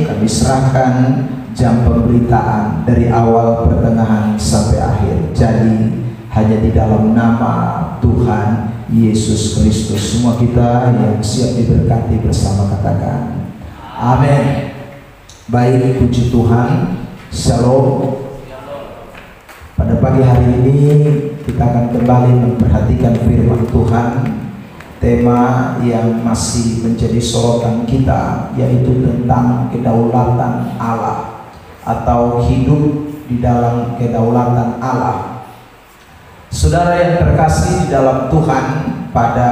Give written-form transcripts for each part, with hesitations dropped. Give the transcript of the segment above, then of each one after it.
kami serahkan jam pemberitaan dari awal, pertengahan sampai akhir. Jadi hanya di dalam nama Tuhan Yesus Kristus semua kita yang siap diberkati bersama katakan amin. Baik, puji Tuhan. Shalom. Pada pagi hari ini kita akan kembali memperhatikan firman Tuhan. Tema yang masih menjadi sorotan kita yaitu tentang kedaulatan Allah atau hidup di dalam kedaulatan Allah. Saudara yang terkasih di dalam Tuhan, pada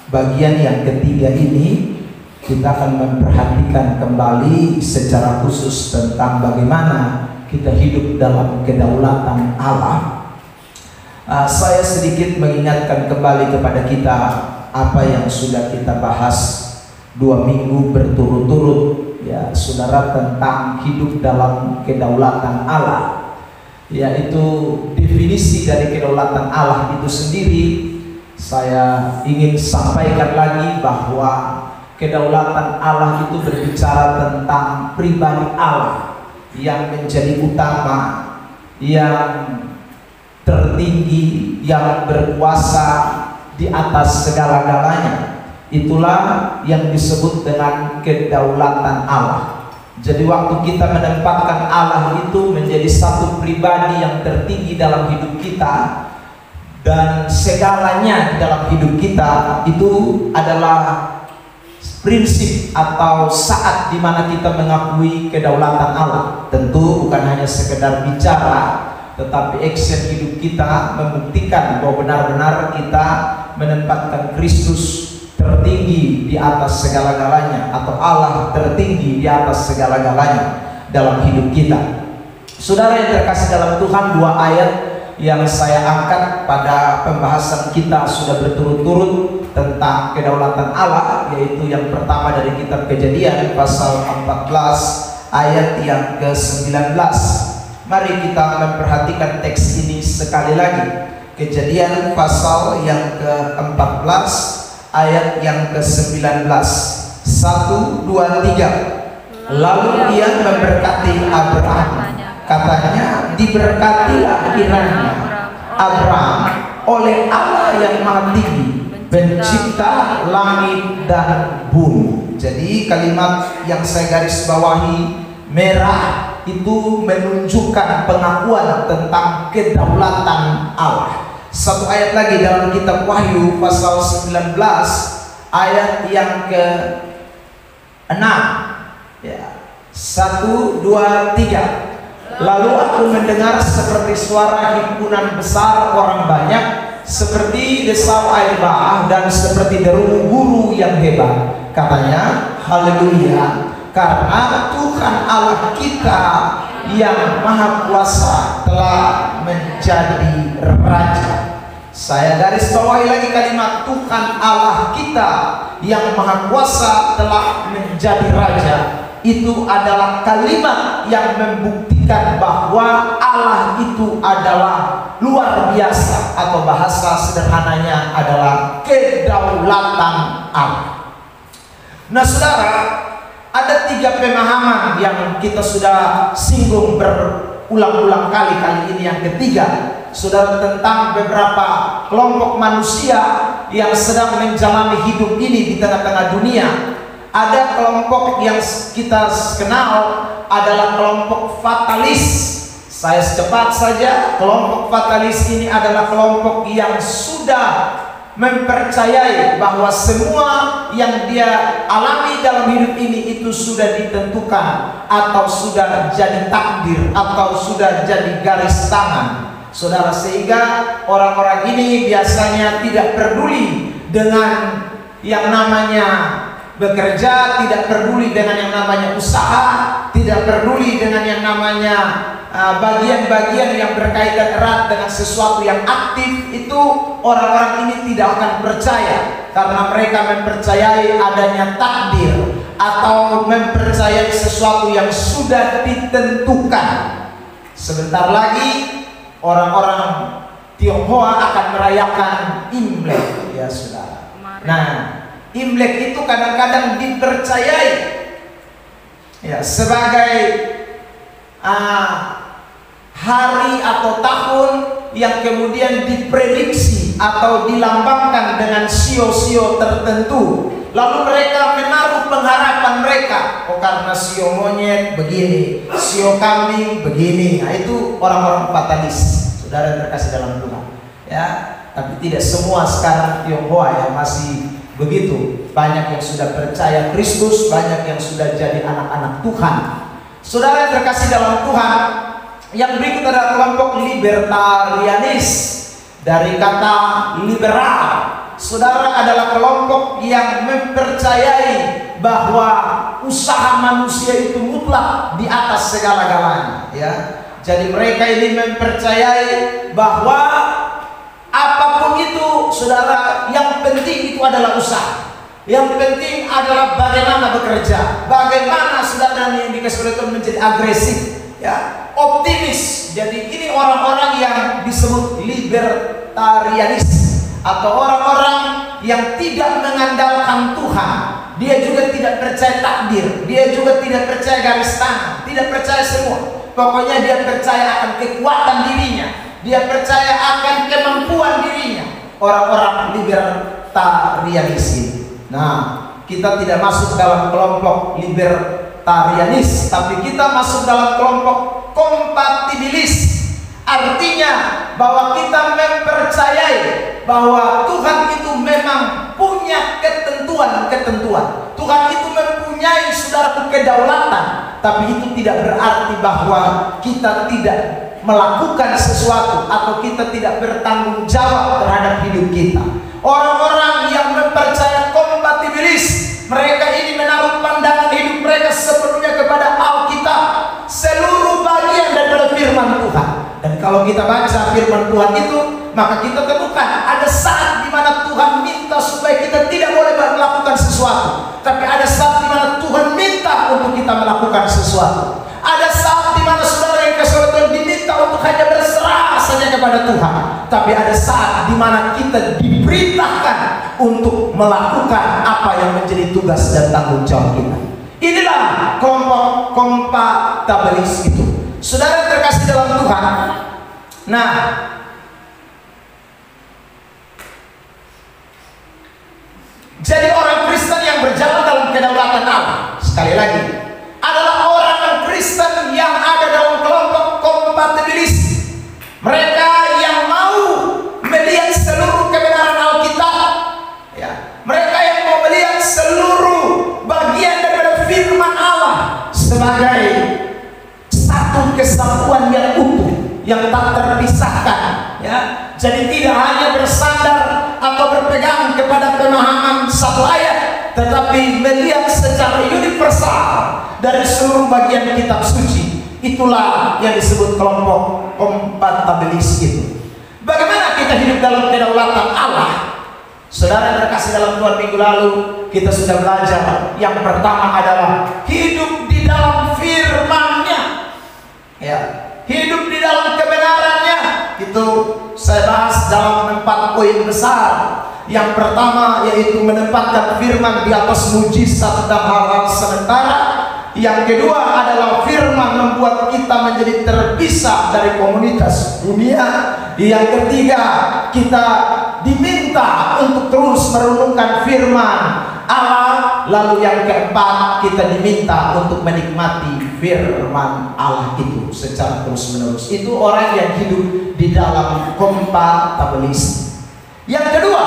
bagian yang ketiga ini kita akan memperhatikan kembali secara khusus tentang bagaimana kita hidup dalam kedaulatan Allah. Saya sedikit mengingatkan kembali kepada kita apa yang sudah kita bahas 2 minggu berturut-turut, ya saudara, tentang hidup dalam kedaulatan Allah, yaitu definisi dari kedaulatan Allah itu sendiri. Saya ingin sampaikan lagi bahwa kedaulatan Allah itu berbicara tentang pribadi Allah yang menjadi utama, yang tertinggi, yang berkuasa di atas segala-galanya. Itulah yang disebut dengan kedaulatan Allah. Jadi waktu kita menempatkan Allah itu menjadi satu pribadi yang tertinggi dalam hidup kita, dan segalanya dalam hidup kita, itu adalah prinsip atau saat dimana kita mengakui kedaulatan Allah. Tentu bukan hanya sekedar bicara, tetapi action hidup kita membuktikan bahwa benar-benar kita menempatkan Kristus tertinggi di atas segala-galanya, atau Allah tertinggi di atas segala-galanya dalam hidup kita. Saudara yang terkasih dalam Tuhan, 2 ayat yang saya angkat pada pembahasan kita sudah berturut-turut tentang kedaulatan Allah, yaitu yang pertama dari kitab Kejadian pasal 14 ayat yang ke-19. Mari kita memperhatikan teks ini sekali lagi. Kejadian pasal yang ke-14 ayat yang ke-19. 1, 2, 3. Lalu ia memberkati Abraham, katanya, diberkatilah kiranya Abraham oleh Allah yang Maha Tinggi, pencipta langit dan bumi. Jadi kalimat yang saya garis bawahi merah itu menunjukkan pengakuan tentang kedaulatan Allah. Satu ayat lagi dalam kitab Wahyu pasal 19 ayat yang ke-6, ya. 1, 2, 3. Lalu aku mendengar seperti suara himpunan besar orang banyak, seperti desau air bah dan seperti deru guru yang hebat. Katanya, haleluya, karena Tuhan Allah kita yang Maha Kuasa telah menjadi Raja. Saya garis bawahi lagi kalimat Tuhan Allah kita yang Maha Kuasa telah menjadi Raja. Itu adalah kalimat yang membuktikan bahwa Allah itu adalah luar biasa, atau bahasa sederhananya adalah kedaulatan Allah. Nah saudara, ada 3 pemahaman yang kita sudah singgung berulang-ulang kali ini yang ketiga, saudara, tentang beberapa kelompok manusia yang sedang menjalani hidup ini di tengah-tengah dunia. Ada kelompok yang kita kenal adalah kelompok fatalis. Saya secepat saja, kelompok fatalis ini adalah kelompok yang sudah mempercayai bahwa semua yang dia alami dalam hidup ini itu sudah ditentukan, atau sudah jadi takdir, atau sudah jadi garis tangan, saudara. Sehingga orang-orang ini biasanya tidak peduli dengan yang namanya bekerja, tidak peduli dengan yang namanya usaha, tidak peduli dengan yang namanya bagian-bagian yang berkaitan erat dengan sesuatu yang aktif. Itu orang-orang ini tidak akan percaya, karena mereka mempercayai adanya takdir, atau mempercayai sesuatu yang sudah ditentukan. Sebentar lagi orang-orang Tionghoa akan merayakan Imlek, ya saudara. Nah, Imlek itu kadang-kadang dipercayai ya, sebagai hari atau tahun yang kemudian diprediksi atau dilambangkan dengan sio-sio tertentu. Lalu mereka menaruh pengharapan mereka, oh karena sio monyet begini, sio kambing begini. Nah, itu orang-orang fatalis, saudara terkasih dalam Tuhan, ya. Tapi tidak semua sekarang Tionghoa yang masih begitu. Banyak yang sudah percaya Kristus, banyak yang sudah jadi anak-anak Tuhan. Saudara terkasih dalam Tuhan, yang berikut adalah kelompok libertarianis, dari kata liberal. Saudara adalah kelompok yang mempercayai bahwa usaha manusia itu mutlak di atas segala-galanya, ya. Jadi mereka ini mempercayai bahwa apapun itu, saudara, yang penting itu adalah usaha. Yang penting adalah bagaimana bekerja, bagaimana saudara yang dikasih Tuhan menjadi agresif, ya, optimis. Jadi ini orang-orang yang disebut libertarianis, atau orang-orang yang tidak mengandalkan Tuhan. Dia juga tidak percaya takdir, dia juga tidak percaya garis tangan, tidak percaya semua. Pokoknya dia percaya akan kekuatan dirinya, dia percaya akan kemampuan dirinya. Orang-orang libertarianis ini. Nah, kita tidak masuk dalam kelompok libertarianis, tapi kita masuk dalam kelompok kompatibilis. Artinya bahwa kita mempercayai bahwa Tuhan itu memang punya ketentuan-ketentuan. Tuhan itu mempunyai saudara kedaulatan, tapi itu tidak berarti bahwa kita tidak melakukan sesuatu atau kita tidak bertanggung jawab terhadap hidup kita. Orang-orang yang mempercayai kompatibilis, mereka ini menaruh pandangan hidup mereka sepenuhnya kepada Alkitab, seluruh bagian daripada firman Tuhan. Dan kalau kita baca firman Tuhan itu, maka kita temukan ada saat di mana Tuhan minta supaya kita tidak boleh melakukan sesuatu, tapi ada saat di mana Tuhan minta untuk kita melakukan sesuatu. Ada saat di mana saudara yang kasih Tuhan diminta untuk hanya berserah saja kepada Tuhan, tapi ada saat di mana kita diperintahkan untuk melakukan apa yang menjadi tugas dan tanggung jawab kita. Inilah kelompok kompatibilis itu. Saudara terkasih dalam Tuhan. Nah, jadi orang Kristen yang berjalan dalam kedaulatan Allah, sekali lagi, adalah orang Kristen yang ada dalam kelompok kompatibilis. Mereka yang mau melihat seluruh kebenaran Alkitab, ya. Mereka yang mau melihat seluruh bagian daripada firman Allah sebagai satu kesatuan yang utuh, yang tak terpisahkan, ya. Jadi tidak hanya bersandar atau berpegang kepada pemahaman satu ayat, tetapi melihat secara universal dari seluruh bagian kitab suci. Itulah yang disebut kelompok kompatibilis itu. Bagaimana kita hidup dalam kedaulatan Allah? Saudara terkasih dalam Tuhan, minggu lalu kita sudah belajar. Yang pertama adalah hidup di dalam firman-Nya, ya, hidup di dalam kebenarannya. Itu saya bahas dalam 4 poin besar. Yang pertama yaitu menempatkan firman di atas mujizat dan hal-hal sementara. Yang kedua adalah firman membuat kita menjadi terpisah dari komunitas dunia. Yang ketiga, kita diminta untuk terus merenungkan firman Allah. Lalu yang keempat, kita diminta untuk menikmati firman Allah itu secara terus-menerus. Itu orang yang hidup di dalam kompatibilis. Yang kedua,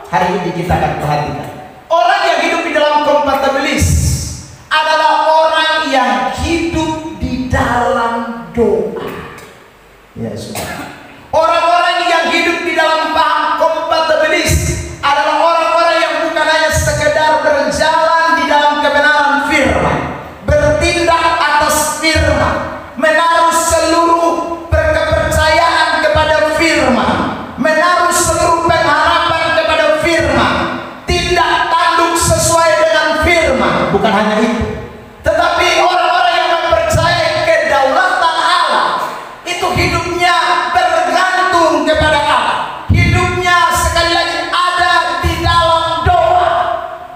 hari ini kita akan perhatikan. Orang yang hidup di dalam kompatibilis adalah orang yang hidup di dalam doa. Ya, sudah. Orang-orang yang hidup di dalam paham kompatibilis adalah orang-orang yang bukan hanya sekedar berjalan di dalam kebenaran firman, bertindak atas firman, menaruh seluruh kepercayaan kepada firman, menaruh seluruh pengharapan kepada firman, tindak tanduk sesuai dengan firman. Bukan hanya itu, tetapi orang-orang yang mempercayai kedaulatan Allah itu hidupnya bergantung kepada Allah. Hidupnya sekali lagi ada di dalam doa.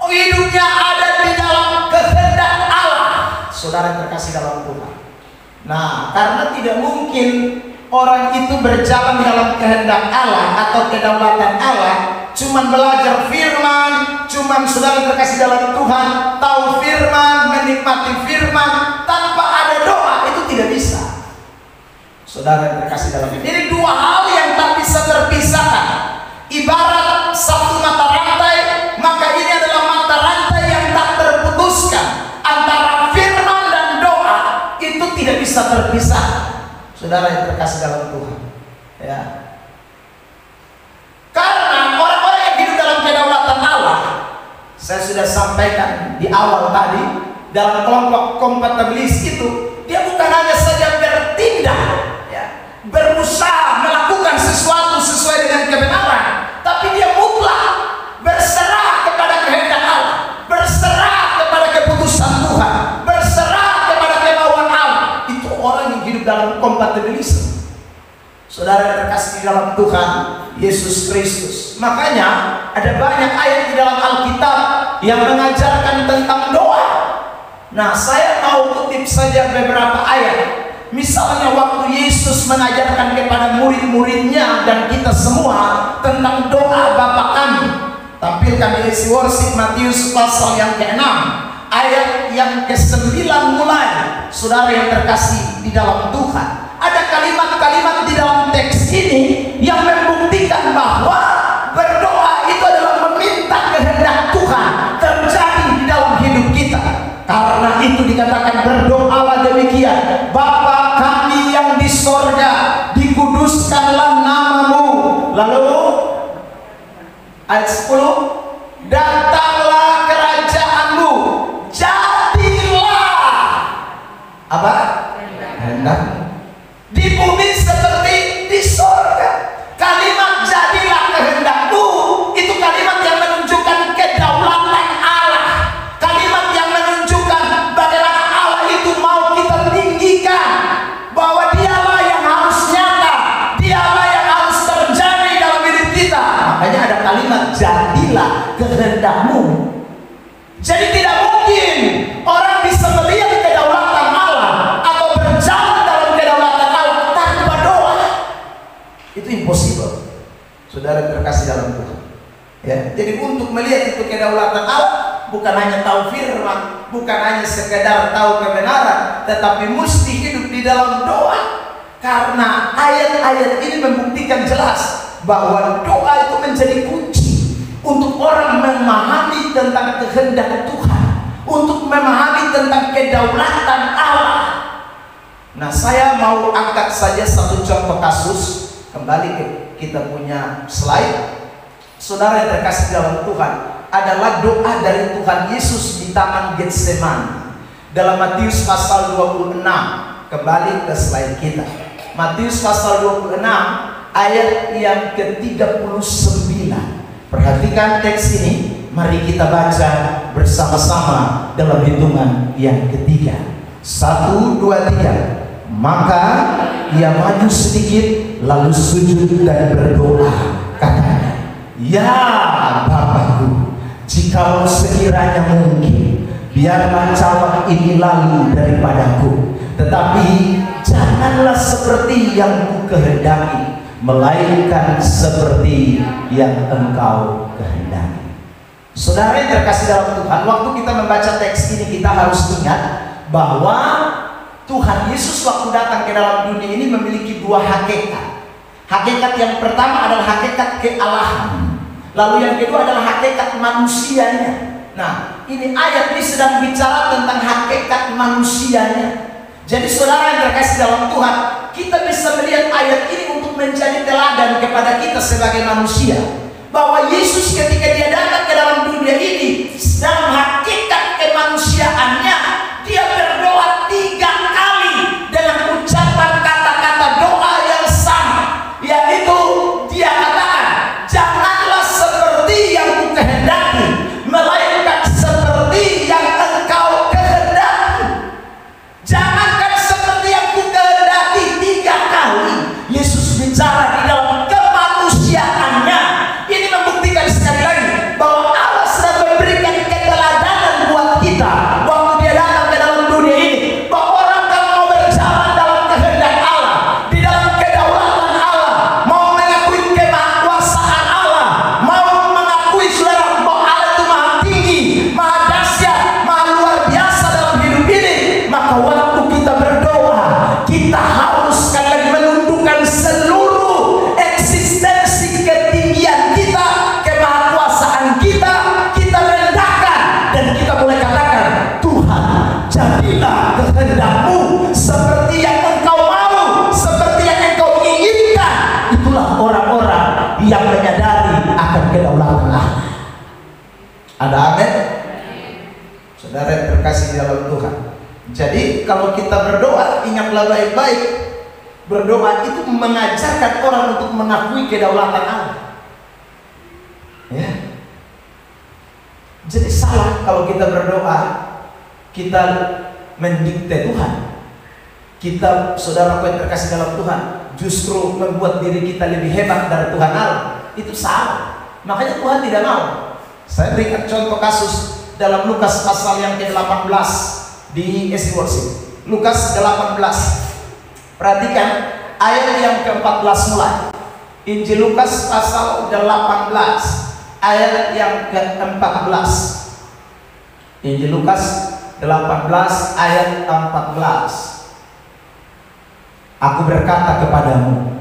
Hidupnya ada di dalam kehendak Allah. Saudara yang terkasih dalam Tuhan. Nah, karena tidak mungkin orang itu berjalan dalam kehendak Allah atau kedaulatan Allah, cuman belajar firman, cuman saudara terkasih dalam Tuhan, tahu firman, menikmati firman, tanpa ada doa, itu tidak bisa. Saudara yang terkasih dalam Tuhan. Jadi dua hal yang tak bisa terpisahkan. Ibarat satu mata rantai, maka ini adalah mata rantai yang tak terputuskan. Antara firman dan doa itu tidak bisa terpisah. Saudara yang terkasih dalam Tuhan, ya. Karena orang-orang yang hidup dalam kedaulatan Allah, saya sudah sampaikan di awal tadi, dalam kelompok kompatibilis itu, dia bukan hanya saja bertindak, ya, berusaha melakukan sesuatu sesuai dengan kebenaran, tapi dia mutlak berserah kepada kehendak Allah, berserah kepada keputusan Tuhan, berserah kepada kemauan Allah. Itu orang yang hidup dalam kompatibilisme. Saudara yang terkasih di dalam Tuhan Yesus Kristus. Makanya ada banyak ayat di dalam Alkitab yang mengajarkan tentang doa. Nah, saya mau kutip saja beberapa ayat. Misalnya waktu Yesus mengajarkan kepada murid-muridnya dan kita semua tentang doa Bapa kami. Tampilkan di isi worship Matius pasal yang ke-6 ayat yang ke-9 mulai. Saudara yang terkasih di dalam Tuhan, ada kalimat-kalimat di dalam teks ini yang membuktikan bahwa berdoa itu adalah meminta kehendak Tuhan terjadi di dalam hidup kita. Karena itu dikatakan berdoalah demikian, Bapa kami yang di sorga, dikuduskanlah namamu. Lalu ayat 10, datanglah kerajaanmu, jadilah apa? Kehendakmu di bumi seperti di sorga. Kalimat jadilah kehendakmu itu kalimat yang menunjukkan kedaulatan Allah, kalimat yang menunjukkan bagaimana Allah itu mau kita tinggikan, bahwa dialah yang harus nyata, dialah yang harus terjadi dalam hidup kita. Makanya ada kalimat jadilah kehendakmu. Jadi tidak mungkin orang bisa melihat kedaulatan Allah atau berjalan dalam kedaulatan Allah tanpa doa. Itu impossible. Saudara terkasih dalam Tuhan, ya. Jadi untuk melihat itu kedaulatan Allah, bukan hanya tahu firman, bukan hanya sekedar tahu kebenaran, tetapi mesti hidup di dalam doa. Karena ayat-ayat ini membuktikan jelas bahwa doa itu menjadi kunci untuk orang memahami tentang kehendak Tuhan, untuk memahami tentang kedaulatan Allah. Nah, saya mau angkat saja satu contoh kasus. Kembali ke kita punya slide. Saudara yang terkasih dalam Tuhan, adalah doa dari Tuhan Yesus di Taman Getsemani dalam Matius pasal 26. Kembali ke slide kita. Matius pasal 26 ayat yang ke-39. Perhatikan teks ini. Mari kita baca bersama-sama dalam hitungan yang ketiga. 1, 2, 3. Maka ia maju sedikit, lalu sujud dan berdoa, katanya, ya Bapakku, jikalau sekiranya mungkin, biarlah cawan ini lalu daripadaku, tetapi janganlah seperti yang ku kehendaki, melainkan seperti yang Engkau kehendaki. Saudara yang terkasih dalam Tuhan, waktu kita membaca teks ini kita harus ingat bahwa Tuhan Yesus waktu datang ke dalam dunia ini memiliki dua hakikat. Hakikat yang pertama adalah hakikat kealahan, lalu yang kedua adalah hakikat manusianya. Nah, ini ayat ini sedang bicara tentang hakikat manusianya. Jadi saudara yang terkasih dalam Tuhan, kita bisa melihat ayat ini untuk menjadi teladan kepada kita sebagai manusia, bahwa Yesus ketika dia datang ke dalam dunia ini, dalam hakikat kemanusiaannya, dia berdoa 3 kali dengan ucapan kata-kata doa yang sama, yaitu dia katakan, janganlah seperti yang ku kehendaki, melainkan seperti yang Engkau kehendaki. Jangankan seperti yang ku kehendaki. 3 kali Yesus bicara di dalam kemanusiaannya. Ini membuktikan sekali lagi bahwa Allah sedang memberikan keteladanan Jadi kalau kita berdoa, ingatlah baik-baik, berdoa itu mengajarkan orang untuk mengakui kedaulatan Allah. Ya. Jadi salah kalau kita berdoa, kita mendikte Tuhan. Kita, saudara yang terkasih dalam Tuhan, justru membuat diri kita lebih hebat dari Tuhan Allah. Itu salah. Makanya Tuhan tidak mau. Saya berikan contoh kasus dalam Lukas pasal yang ke-18 di SD Worship. Lukas 18. Perhatikan ayat yang ke-14 mulai. Injil Lukas pasal 18 ayat yang ke-14. Injil Lukas 18 ayat 14. Aku berkata kepadamu,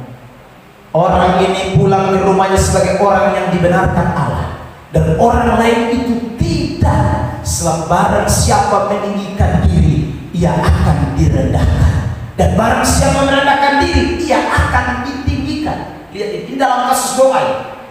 orang ini pulang ke rumahnya sebagai orang yang dibenarkan Allah, dan orang lain itu tidak. Sebab barang siapa meninggikan diri, ia akan direndahkan, dan barang siapa merendahkan diri, ia akan ditinggikan. Lihat ini dalam kasus doa,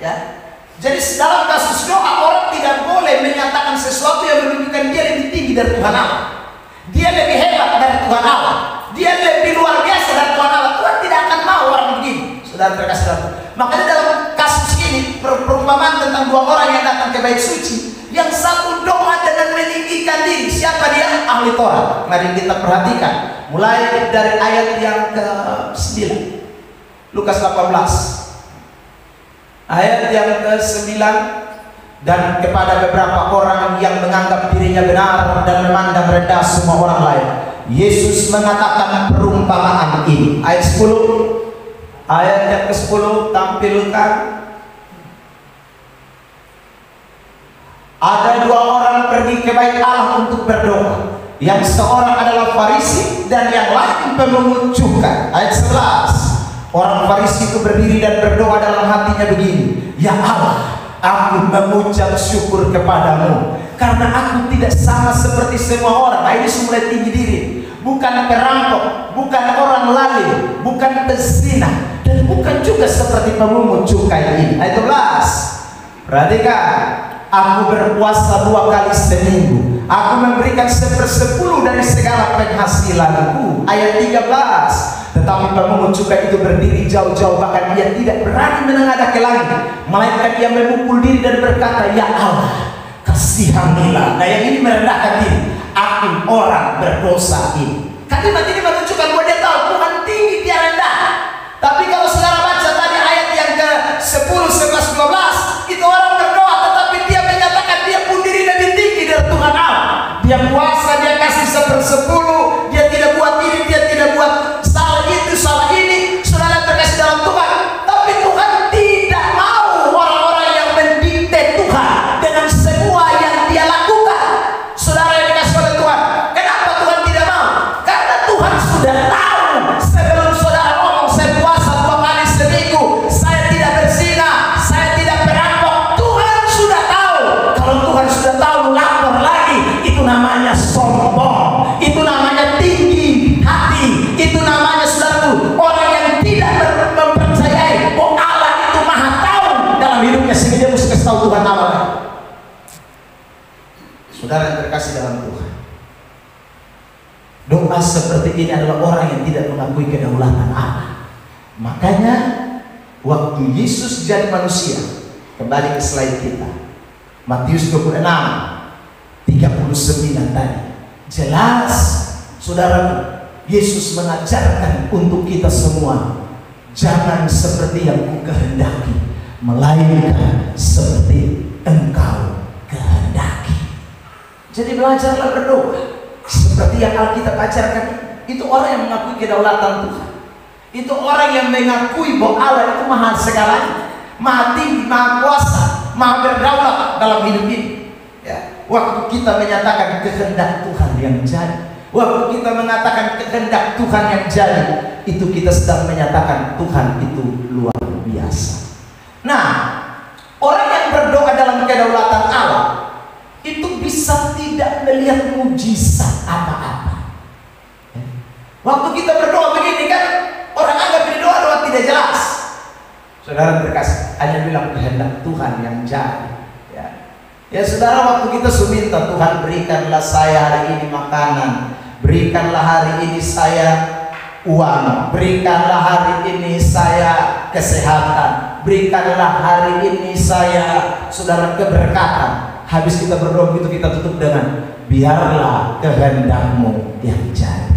ya. Jadi dalam kasus doa, orang tidak boleh menyatakan sesuatu yang menunjukkan dia lebih tinggi dari Tuhan Allah, dia lebih hebat dari Tuhan Allah, dia lebih luar biasa dari Tuhan Allah. Tuhan tidak akan mau orang begini, saudara terkasih dalam Tuhan. Makanya dalam kasus ini perumpamaan tentang dua orang yang datang ke bait suci. Yang satu doa dengan meninggikan diri. Siapa dia? Ahli Torah. Mari kita perhatikan mulai dari ayat yang ke-9, Lukas 18 ayat yang ke-9. Dan kepada beberapa orang yang menganggap dirinya benar dan memandang rendah semua orang lain, Yesus mengatakan perumpamaan ini. Ayat 10, ayat yang ke-10 tampilkan. Ada dua orang pergi ke bait Allah untuk berdoa. Yang seorang adalah Farisi dan yang lain pemungut cukai. Ayat 11. Orang Farisi itu berdiri dan berdoa dalam hatinya begini, ya Allah, aku mengucap syukur kepadamu karena aku tidak sama seperti semua orang. Nah, ini mulai tinggi diri. Bukan perampok, bukan orang lalim, bukan pezina, dan bukan juga seperti pemungut cukai ini. Ayat 12. Perhatikan, aku berpuasa 2 kali seminggu. Aku memberikan 1/10 dari segala penghasilanku. Ayat 13. Tetapi pemungut cukai itu berdiri jauh-jauh, bahkan dia tidak berani menengadah ke langit, melainkan dia memukul diri dan berkata, ya Allah, kasihanilah. Nah, yang ini merendahkan diri. Aku orang berdosa ini. Kalimat ini menunjukkan bahwa dia tahu Tuhan tinggi, dia rendah. Tapi kalau saudara baca tadi ayat yang ke-10, 11, 12, itu orang berdoa, tetapi dia menyatakan dia pun diri lebih tinggi dari Tuhan Allah. Dia puasa, dia kasih 1/10, dia tidak buat ini, dia tidak buat salah itu, salah ini. Saudara terkasih dalam Tuhan, tapi Tuhan tidak mau orang-orang yang mendikte Tuhan dengan semua yang dia lakukan. Saudara yang dikasih oleh Tuhan, kenapa Tuhan tidak mau? Karena Tuhan sudah tahu sebelum saudara ngomong saya puasa 2 kali seminggu, saya tidak berzina, saya tidak perampok. Tuhan sudah tahu. Kalau Tuhan sudah tahu, lapor lagi, itu namanya sombong, itu namanya tinggi hati, itu namanya saudaraku orang yang tidak mempercayai bahwa Allah itu maha tahu dalam hidupnya, sehingga dia mesti kasih tahu Tuhan Allah. Saudara yang terkasih dalam Tuhan, doa seperti ini adalah orang yang tidak mengakui kedaulatan Allah. Makanya waktu Yesus jadi manusia, kembali ke slide kita, Matius 26 39 tadi, jelas saudara, Yesus mengajarkan untuk kita semua, jangan seperti yang ku kehendaki, melainkan seperti engkau kehendaki. Jadi belajarlah berdoa seperti yang Alkitab ajarkan. Itu orang yang mengakui kedaulatan Tuhan. Itu orang yang mengakui bahwa Allah itu maha segalanya, maha tinggi, maha kuasa, maha berdaulat dalam hidup ini. Ya. Waktu kita menyatakan kehendak Tuhan yang jadi, waktu kita mengatakan kehendak Tuhan yang jadi, itu kita sedang menyatakan Tuhan itu luar biasa. Nah, orang yang berdoa dalam kedaulatan Allah itu bisa tidak melihat mujizat apa-apa. Waktu kita berdoa begini kan, orang anggap ini doa tidak jelas. Saudara terkasih, hanya bilang kehendak Tuhan yang jadi. Ya saudara, waktu kita minta Tuhan berikanlah saya hari ini makanan Berikanlah hari ini saya uang, berikanlah hari ini saya kesehatan, berikanlah hari ini saya, saudara, keberkatan. Habis kita berdoa begitu, kita tutup dengan biarlah kehendak-Mu yang jadi.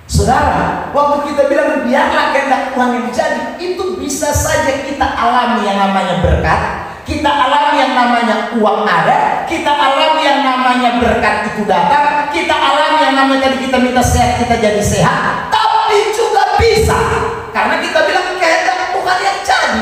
Saudara, waktu kita bilang biarlah kehendak Tuhan yang jadi, itu bisa saja kita alami yang namanya berkat, kita alami yang namanya uang ada, kita alami yang namanya berkat itu datang, kita alami yang namanya tadi kita minta sehat, kita jadi sehat. Tapi juga bisa, karena kita bilang kehendak Tuhan yang jadi.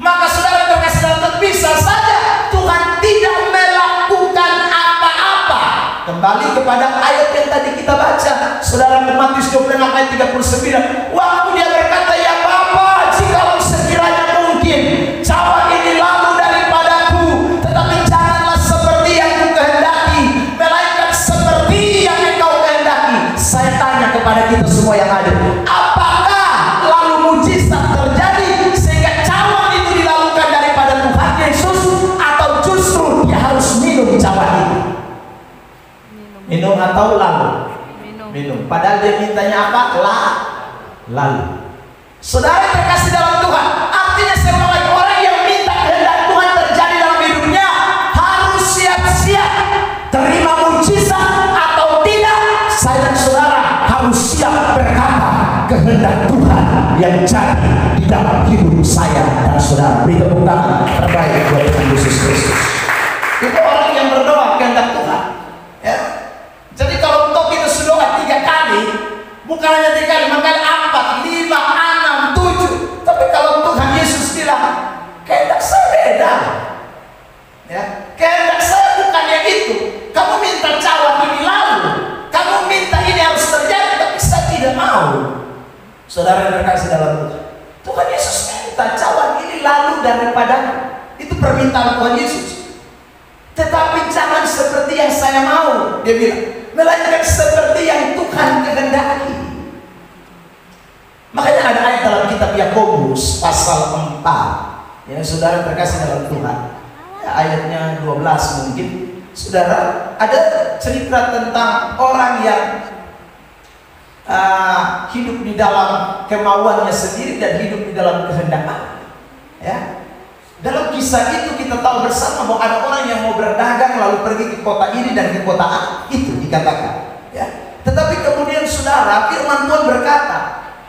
Maka saudara terkasih dalam Tuhan, bisa saja Tuhan tidak melakukan apa-apa. Kembali kepada ayat yang tadi kita baca, saudara, Matius 26 ayat 39. Waktu dia berkata, ya Bapa, jikalau sekiranya mungkin cawan ini lalu daripadaku, tetapi janganlah seperti yang kukehendaki, melainkan seperti yang Engkau kehendaki. Saya tanya kepada kita semua yang ada, apakah lalu mujizat terjadi sehingga cawan itu dilakukan daripada Tuhan Yesus, atau justru dia harus minum cawan itu? Minum atau lalu? Minum. Padahal dia mintanya apa? Lalu. Saudara terkasih dalam Tuhan, artinya semua orang yang minta kehendak Tuhan terjadi dalam hidupnya harus siap-siap terima mujizat atau tidak. Saya dan saudara harus siap berkata, kehendak Tuhan yang jadi di dalam hidup saya dan saudara. Beri tepuk tangan terbaik buat Tuhan Yesus Kristus. Itu orang yang berdoa kehendak Tuhan, ya. Jadi kalau untuk kita sudah 3 kali, bukan hanya 3 kali, maka 4, 5, 6, 7. Tapi kalau Tuhan Yesus bilang, kehendak saya beda, ya, kehendak saya bukan yang itu. Kamu minta cawan ini lalu, kamu minta ini harus terjadi, tapi saya tidak mau. Saudara yang terkasih dalam Tuhan, Tuhan Yesus minta cawan ini lalu daripada itu permintaan Tuhan Yesus. Tetapi jangan seperti yang saya mau, dia bilang, melainkan seperti yang Tuhan kehendaki. Makanya ada ayat dalam kitab Yakobus pasal 4, ya saudara terkasih dalam Tuhan, ya, ayatnya 12 mungkin. Saudara, ada cerita tentang orang yang hidup di dalam kemauannya sendiri dan hidup di dalam kehendak Allah, ya. Dalam kisah itu kita tahu bersama bahwa ada orang yang mau berdagang lalu pergi ke kota ini dan ke kota A, itu dikatakan, ya. Tetapi kemudian saudara, firman Tuhan berkata,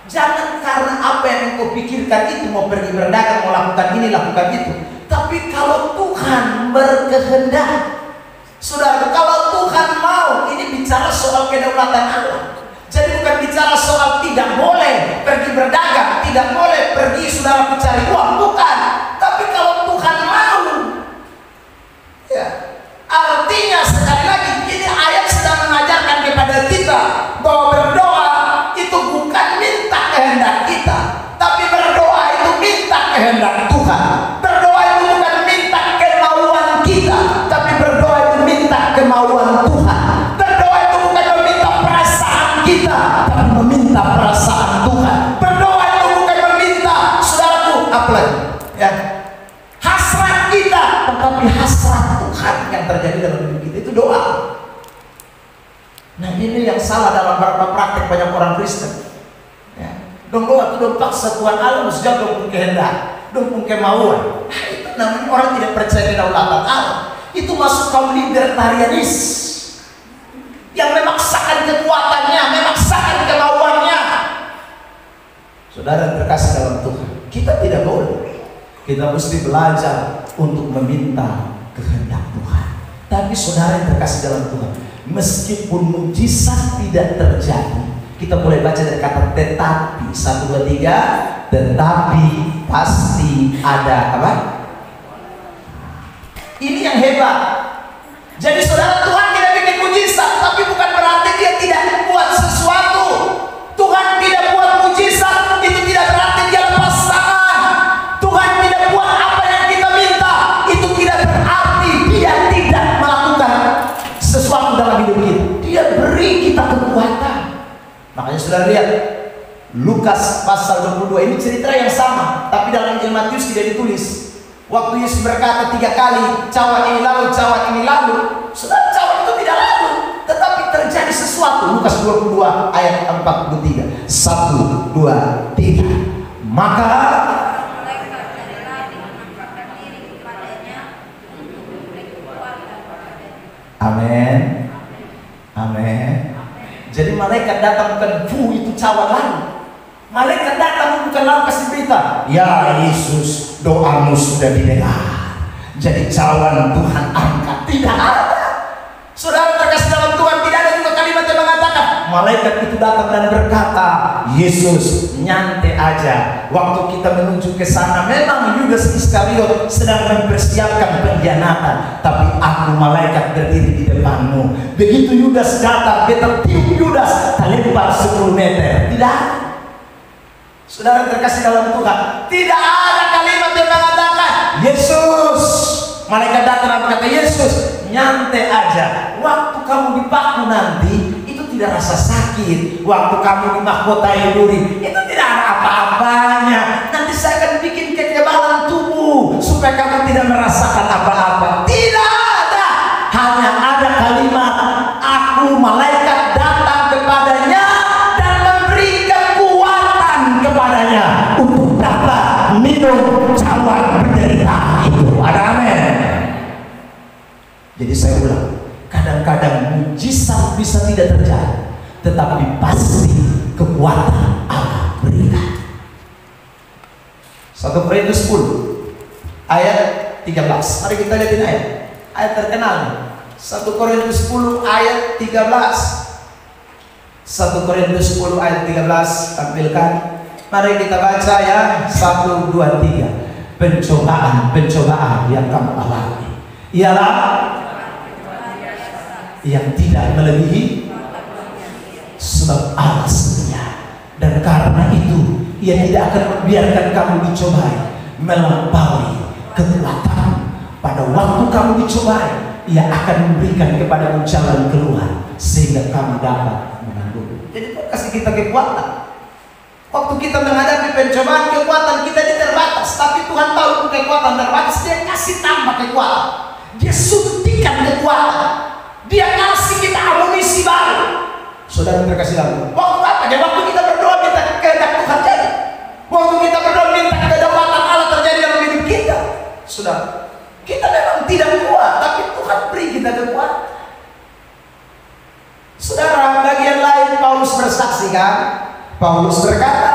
jangan karena apa yang engkau pikirkan itu mau pergi berdagang, mau lakukan ini, lakukan itu. Tapi kalau Tuhan berkehendak, saudara, kalau Tuhan mau, ini bicara soal kedaulatan Allah. Jadi bukan bicara soal tidak boleh pergi berdagang, tidak boleh pergi saudara mencari uang, bukan. Tapi kalau Tuhan mau, ya, artinya sekali lagi ini ayat sedang mengajarkan kepada kita bahwa berdoa itu bukan minta kehendak kita, tapi berdoa itu minta kehendak Tuhan. Berdoa itu bukan minta kemauan kita, tapi berdoa itu minta kemauan Tuhan. Berdoa itu bukan meminta perasaan kita, tapi meminta perasaan Tuhan. Berdoa itu bukan meminta, saudaraku, apa lagi, ya, hasrat kita, tetapi hasrat Tuhan yang terjadi dalam hidup kita. Itu doa. Nah, ini yang salah dalam beberapa praktek banyak orang Kristen, ya. Dong doa itu dong paksa Tuhan Allah mesti dong kehendak, dong kemauan. Nah, itu namanya orang tidak percaya kedaulatan Allah. Itu masuk kaum libertarianis yang memaksakan kekuatannya, memaksakan kemauannya. Saudara terkasih dalam Tuhan, kita tidak boleh. Kita mesti belajar untuk meminta kehendak Tuhan. Tapi saudara yang terkasih dalam Tuhan, meskipun mujizat tidak terjadi, kita boleh baca dari kata tetapi. 1, 2, 3. Tetapi pasti ada apa? Ini yang hebat. Jadi saudara, Tuhan tidak bikin mujizat, tapi bukan berarti dia tidak buat sesuatu. Tuhan tidak buat mujizat, itu tidak berarti dia lepas tangan. Tuhan tidak buat apa yang kita minta, itu tidak berarti dia tidak melakukan sesuatu dalam hidup kita. Dia beri kita kekuatan. Makanya saudara lihat Lukas pasal 22, ini cerita yang sama, tapi dalam Injil Matius tidak ditulis. Waktu Yesus berkata 3 kali, cawan ini lalu, cawan ini lalu. Saudara, cawan itu tidak lalu, tetapi terjadi sesuatu. Lukas 22 ayat 43. 1, 2, 3. Maka amin. Amin. Jadi malaikat datang bukan itu cawan lalu. Malaikat datang bukan lalu kasih berita, ya Yesus, doamu sudah didengar. Jadi cawan Tuhan angkat. Tidak ada. Saudara terkasih dalam Tuhan, tidak ada juga kalimat yang mengatakan malaikat itu datang dan berkata, Yesus, nyantai aja. Waktu kita menuju ke sana, memang Yudas Iskariot sedang mempersiapkan pengkhianatan, tapi aku malaikat berdiri di depanmu. Begitu Yudas datang, kita tiup Yudas, terlempar 10 meter. Tidak. Saudara terkasih dalam Tuhan, tidak ada kalimat yang mengatakan, Yesus, malaikat datang dan berkata, Yesus, nyantai aja. Waktu kamu dipaku nanti, itu tidak rasa sakit. Waktu kamu dimahkotai duri, itu tidak ada apa-apanya. Nanti saya akan bikin kekebalan tubuh supaya kamu tidak merasakan apa-apa. Tidak ada. Hanya ada kalimat, aku malaikat datang kepadanya dan memberi kekuatan kepadanya untuk dapat minum cawan penderita itu. Ada amin. Jadi saya ulang, kadang-kadang mujizat bisa tidak terjadi, tetapi pasti kekuatan Allah berikan. 1 Korintus 10 ayat 13. Mari kita lihat ini ayat terkenal. 1 Korintus 10 ayat 13. 1 Korintus 10 ayat 13 tampilkan. Mari kita baca ya. 1, 2, 3. Pencobaan yang kamu alami ialah yang tidak melebihi sebab Allah setia, dan karena itu Ia tidak akan membiarkan kamu dicobai melampaui kekuatan. Pada waktu kamu dicobai, Ia akan memberikan kepadamu jalan keluar sehingga kamu dapat menanggung. Jadi kasih kita kekuatan. Waktu kita menghadapi pencobaan, kekuatan kita ini terbatas, tapi Tuhan tahu kekuatan terbatas, Dia kasih tambah kekuatan. Dia suntikan kekuatan. Dia kasih kita amunisi baru. Saudara terkasih dalam, waktu apa? Jadi waktu kita berdoa minta kehendak Tuhan jadi. Waktu kita berdoa minta kedapatan Allah terjadi dalam hidup kita. Saudara, kita memang tidak kuat, tapi Tuhan beri kita kekuatan. Saudara, bagian lain Paulus bersaksi kan? Paulus berkata,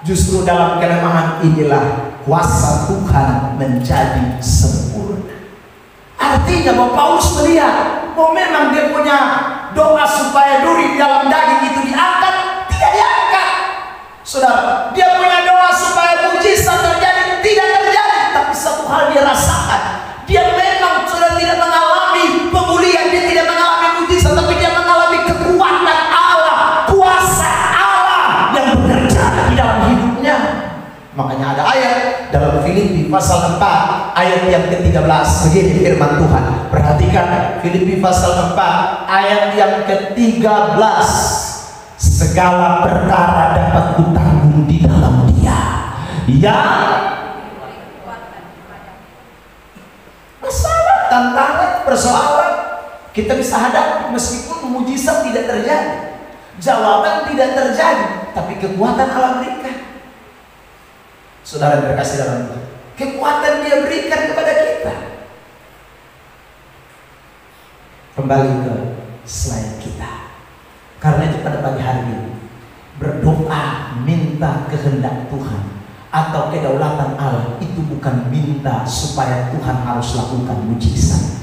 justru dalam kelemahan inilah kuasa Tuhan menjadi sempurna. Artinya bahwa Paulus melihat bahwa memang dia punya doa supaya duri dalam daging itu diangkat, tidak diangkat. Saudara, dia punya doa supaya mujizat terjadi, tidak terjadi. Tapi satu hal dia rasakan, dia memang sudah tidak mengalami pemulihan, dia tidak mengalami mujizat, tapi dia mengalami kekuatan Allah, kuasa Allah yang bekerja di dalam hidupnya. Makanya ada ayat dalam Filipi pasal 4 ayat yang ke-13, begini firman Tuhan. Perhatikan Filipi pasal 4 ayat yang ke-13. Segala perkara dapat kutanggung di dalam Dia yang masalah, tantangan, persoalan kita bisa hadapi meskipun mujizat tidak terjadi, jawaban tidak terjadi, tapi kekuatan Allah berikan. Saudara terkasih dalam Tuhan, kekuatan Dia berikan kepada kita. Kembali ke slide kita. Karena itu pada pagi hari ini berdoa minta kehendak Tuhan atau kedaulatan Allah itu bukan minta supaya Tuhan harus lakukan mujizat,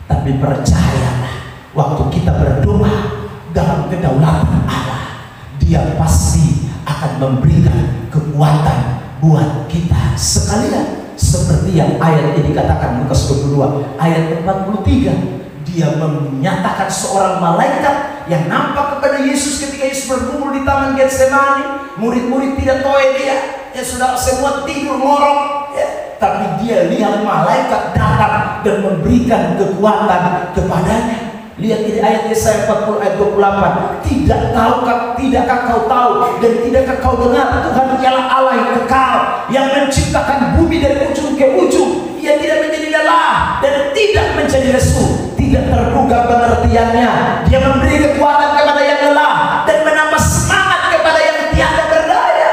tapi percayalah waktu kita berdoa dalam kedaulatan Allah, Dia pasti akan memberikan kekuatan buat kita sekalian. Seperti yang ayat ini dikatakan Lukas 22 ayat 43. Dia menyatakan seorang malaikat yang nampak kepada Yesus ketika Yesus bergumul di taman Getsemani. Murid-murid tidak tahu dia, ya sudah semua tidur ngorok, ya. Tapi dia lihat malaikat datang dan memberikan kekuatan kepadanya. Lihat ini ayat Yesaya 40 ayat 28. Tidakkah kau tahu dan tidakkah kau dengar, Tuhan ialah Allah yang kekal, yang menciptakan bumi dari ujung ke ujung. Ia tidak menjadi lelah dan tidak menjadi lesu, tidak terduga pengertian pengertiannya. Dia memberi kekuatan kepada yang lelah dan menambah semangat kepada yang tiada berdaya.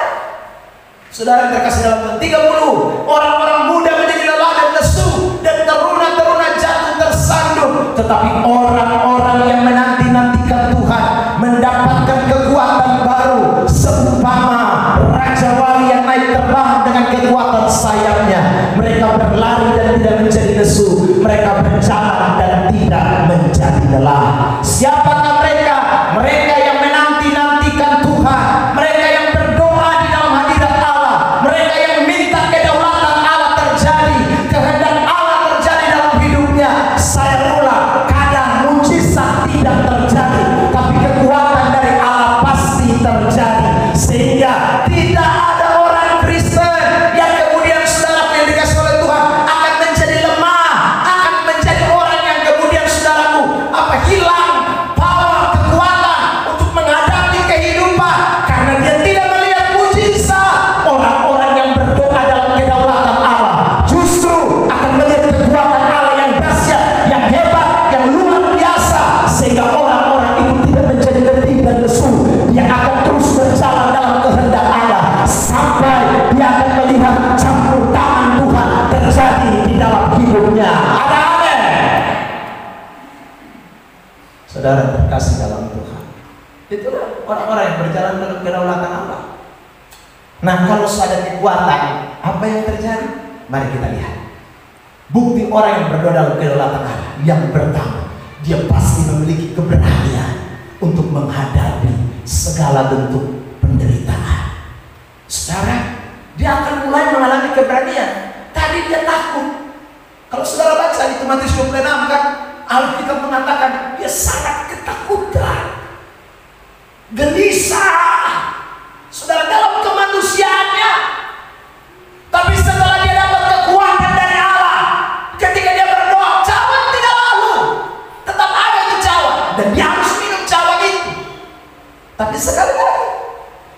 Saudara terkasih dalam Tuhan, 30 orang-orang muda menjadi lelah dan lesu, dan teruna-teruna jatuh tersandung. Tetapi orang-orang yang menanti-nantikan Tuhan mendapatkan kekuatan baru, seumpama Raja Wali yang naik terbang dengan kekuatan sayapnya. Mereka berlari dan tidak menjadi lesu, mereka berjalan dan tidak menjadi lelah. Siapakah mereka? Mereka yang menanti-nantikan Tuhan, mereka yang berdoa di dalam hadirat Allah, mereka yang minta kedaulatan Allah terjadi, kehendak Allah terjadi dalam hidupnya. Saya ulang, kadang mujizat tidak terjadi, tapi kekuatan dari Allah pasti terjadi. Sehingga tidak ada orang Kristen yang kemudian saudara yang dikasih oleh Tuhan akan menjadi lemah, akan menjadi orang yang kemudian saudaraku hilang power, kekuatan untuk menghadapi kehidupan karena dia tidak melihat mujizat. Orang-orang yang berdoa dalam kedaulatan Allah justru akan melihat kekuatan Allah yang dahsyat, yang hebat, yang luar biasa, sehingga orang-orang itu tidak menjadi letih dan lesu. Dia akan terus berjalan dalam kehendak Allah sampai dia akan melihat campur tangan Tuhan terjadi di dalam hidupnya. Ada amin. Saudara terkasih dalam Tuhan, itulah orang-orang yang berjalan dalam kedaulatan Allah. Nah, kalau ada kekuatan, apa yang terjadi? Mari kita lihat bukti orang yang berdoa dalam kedaulatan Allah. Yang pertama, dia pasti memiliki keberanian untuk menghadapi segala bentuk penderitaan. Saudara, dia akan mulai mengalami keberanian. Tadi dia takut. Kalau saudara baca di Matius 26 kan, Alkitab mengatakan dia sangat ketakutan, gelisah, saudara, dalam kemanusiaannya. Tapi setelah dia dapat kekuatan dari Allah, ketika dia berdoa, cawan tidak lalu, tetap ada itu cawan, dan dia harus minum cawan itu. Tapi sekali lagi,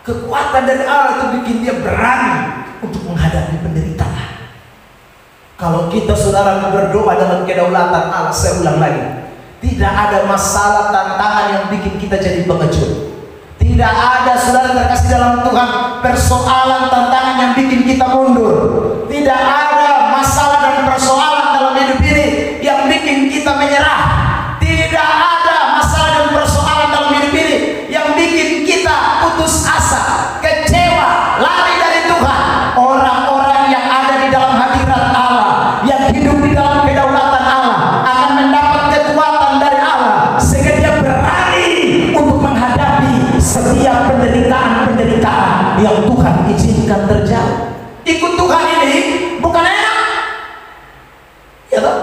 kekuatan dari Allah itu bikin dia berani untuk menghadapi penderitaan. Kalau kita saudara berdoa dalam kedaulatan Allah, saya ulang lagi, tidak ada masalah tantangan yang bikin kita jadi pengecut. Tidak ada saudara terkasih dalam Tuhan persoalan tantangan yang bikin kita mundur. Tidak ada masalah dan persoalan dalam hidup ini yang bikin kita menyerah. Tidak ada masalah dan persoalan dalam hidup ini yang bikin kita putus asa, kecewa, lari dari Tuhan. Orang-orang yang ada di dalam hadirat Allah, yang hidup di dalam kedaulatan Allah, akan mendapat kekuatan dari Allah sehingga dia berani untuk menghadapi setiap penderitaan yang Tuhan izinkan terjadi. Ikut Tuhan ini bukan enak, ya toh?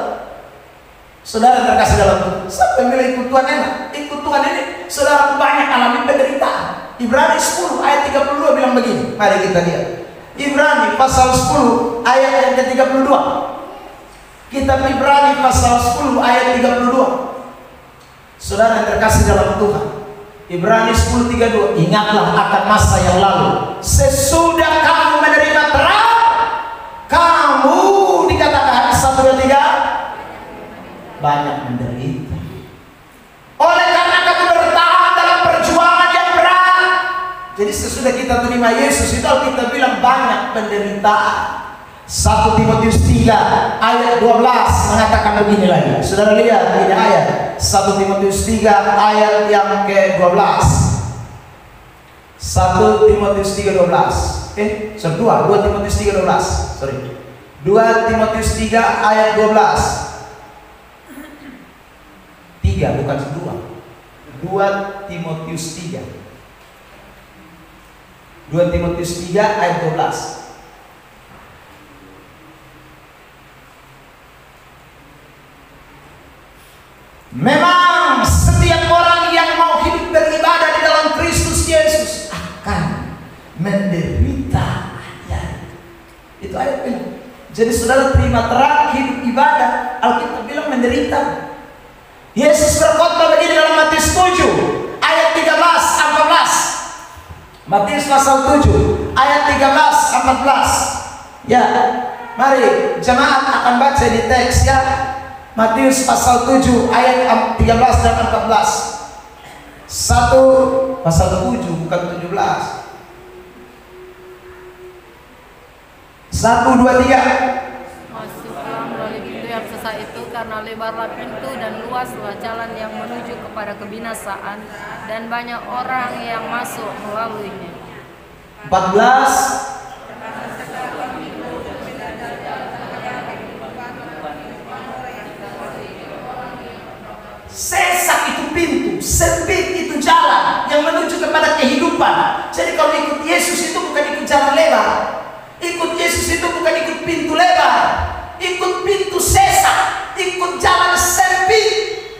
Saudara terkasih dalam Tuhan, siapa yang bilang ikut Tuhan enak? Ikut Tuhan ini saudara banyak alami penderitaan. Ibrani 10 ayat 32 bilang begini. Mari kita lihat Ibrani pasal 10 ayat yang ke-32. Kitab Ibrani pasal 10 ayat 32. Saudara yang terkasih dalam Tuhan, Ibrani 10:32, ingatlah akan masa yang lalu, sesudah kamu menerima terang, kamu dikatakan 1, 2, 3 banyak menderita. Oleh karena kamu bertahan dalam perjuangan yang berat. Jadi sesudah kita terima Yesus itu kita bilang banyak penderitaan. 1 Timotius 3 ayat 12 mengatakan begini lagi. Saudara lihat ini ayat 1 Timotius 3 ayat yang ke-12. 1 Timotius 3:12. 2 Timotius 3:12. Sorry. 2 Timotius 3 ayat 12. 3 bukan 2. 2 Timotius 3. 2 Timotius 3 ayat 12. Memang setiap orang yang mau hidup beribadah di dalam Kristus Yesus akan menderita. Itu ayat ini. Jadi saudara terima terang, hidup ibadah, Alkitab bilang menderita. Yesus berkhotbah begini dalam Matius 7 ayat 13-14. Matius pasal 7 ayat 13-14. Ya, mari jemaat akan baca di teks ya. Matius pasal 7 ayat 13 dan 14. 1 pasal 7 bukan 17. 1, 2, 3. Masuklah melalui pintu yang sesak itu, karena lebarlah pintu dan luaslah jalan yang menuju kepada kebinasaan, dan banyak orang yang masuk melaluinya. 14. Sesak itu pintu, sempit itu jalan yang menuju kepada kehidupan. Jadi kalau ikut Yesus itu bukan ikut jalan lebar. Ikut Yesus itu bukan ikut pintu lebar. Ikut pintu sesak, ikut jalan sempit.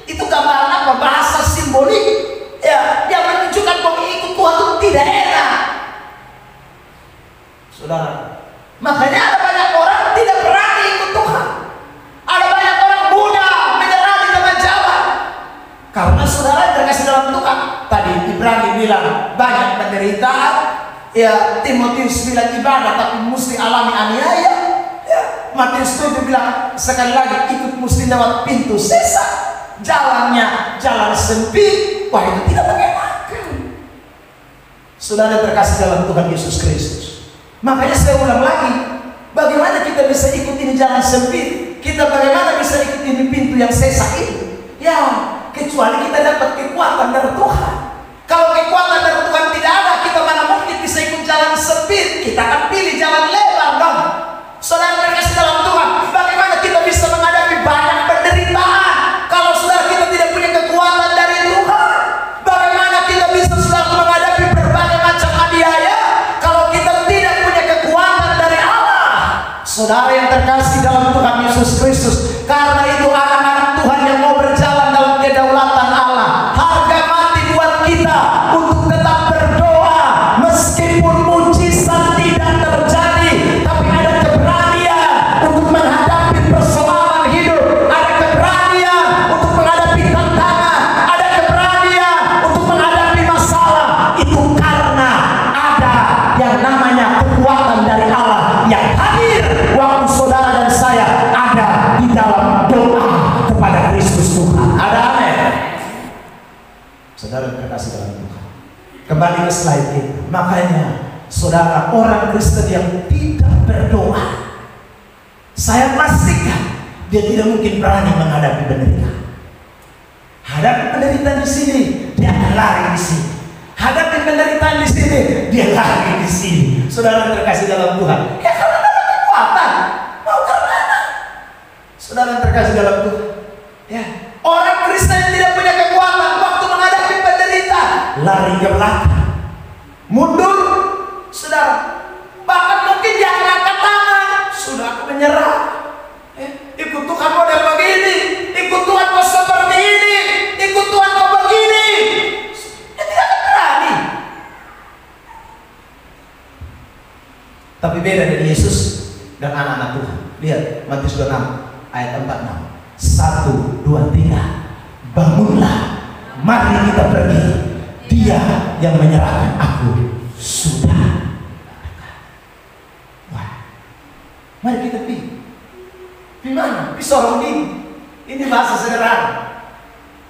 Itu gambaran apa? Bahasa simbolik. Ya, yang menunjukkan bahwa ikut Tuhan itu tidak enak. Saudara, makanya ada banyak orang tidak berani ikut Tuhan. Ada banyak orang muda menyerah di tengah jalan. Karena saudara terkasih dalam Tuhan. Tadi Ibrani bilang banyak penderitaan. Ya, Timotius bilang ibadah tapi mesti alami aniaya. Ya, Matius 7 bilang sekali lagi ikut mesti lewat pintu sesak. Jalannya jalan sempit. Wah, itu tidak mengenakan. Saudara terkasih dalam Tuhan Yesus Kristus. Makanya saya ulang lagi, bagaimana kita bisa ikut ini jalan sempit? Kita bagaimana bisa ikut ini pintu yang sesak itu? Ya, kecuali kita dapat kekuatan dari Tuhan. Kalau kekuatan dari Tuhan tidak ada, kita mana mungkin bisa ikut jalan sempit? Kita akan pilih jalan lebar dong. Saudara terkasih dalam Tuhan, bagaimana kita bisa menghadapi banyak penderitaan kalau saudara kita tidak punya kekuatan dari Tuhan? Bagaimana kita bisa saudara menghadapi berbagai macam aniaya kalau kita tidak punya kekuatan dari Allah? Saudara yang terkasih dalam Tuhan Yesus Kristus, karena itu anak-anak Tuhan yang mau berjalan dalam kedaulatan Allah, harga mati buat kita untuk tetap berdoa meskipun mujizat tidak terjadi, tapi ada keberanian untuk menghadapi persoalan hidup, ada keberanian untuk menghadapi tantangan, ada keberanian untuk menghadapi masalah. Itu karena ada yang namanya kekuatan dari Allah yang hadir waktu saudara dan saya ada di dalam doa kepada Kristus Tuhan. Ada amin. Saudara terkasih dalam Tuhan, kembali ke slide kita. Makanya saudara, orang Kristen yang tidak berdoa, saya pastikan dia tidak mungkin berani menghadapi penderitaan. Hadapi penderitaan di sini, dia akan lari di sini. Hadapi penderitaan di sini, dia lari di sini. Saudara terkasih dalam Tuhan, ya karena ada kekuatan. Mau karena apa? Saudara terkasih dalam Tuhan, ya, orang Kristen yang tidak punya kekuatan waktu menghadapi penderitaan, lari ke belakang, mundur. Saudara, bahkan mungkin dia akan angkat tangan. Sudah, aku menyerah. Ikut Tuhan model begini, ikut Tuhan kok seperti ini, ikut Tuhan kok begini. Dia tidak akan berani. Tapi beda dari Yesus dan anak-anak Tuhan. Lihat Matius 26 ayat 46. 1, 2, 3. Bangunlah, mari kita pergi. Dia yang menyerahkan aku sudah. Wah, mari kita pergi. Di mana? Di sorong ini. Ini bahasa sederhana.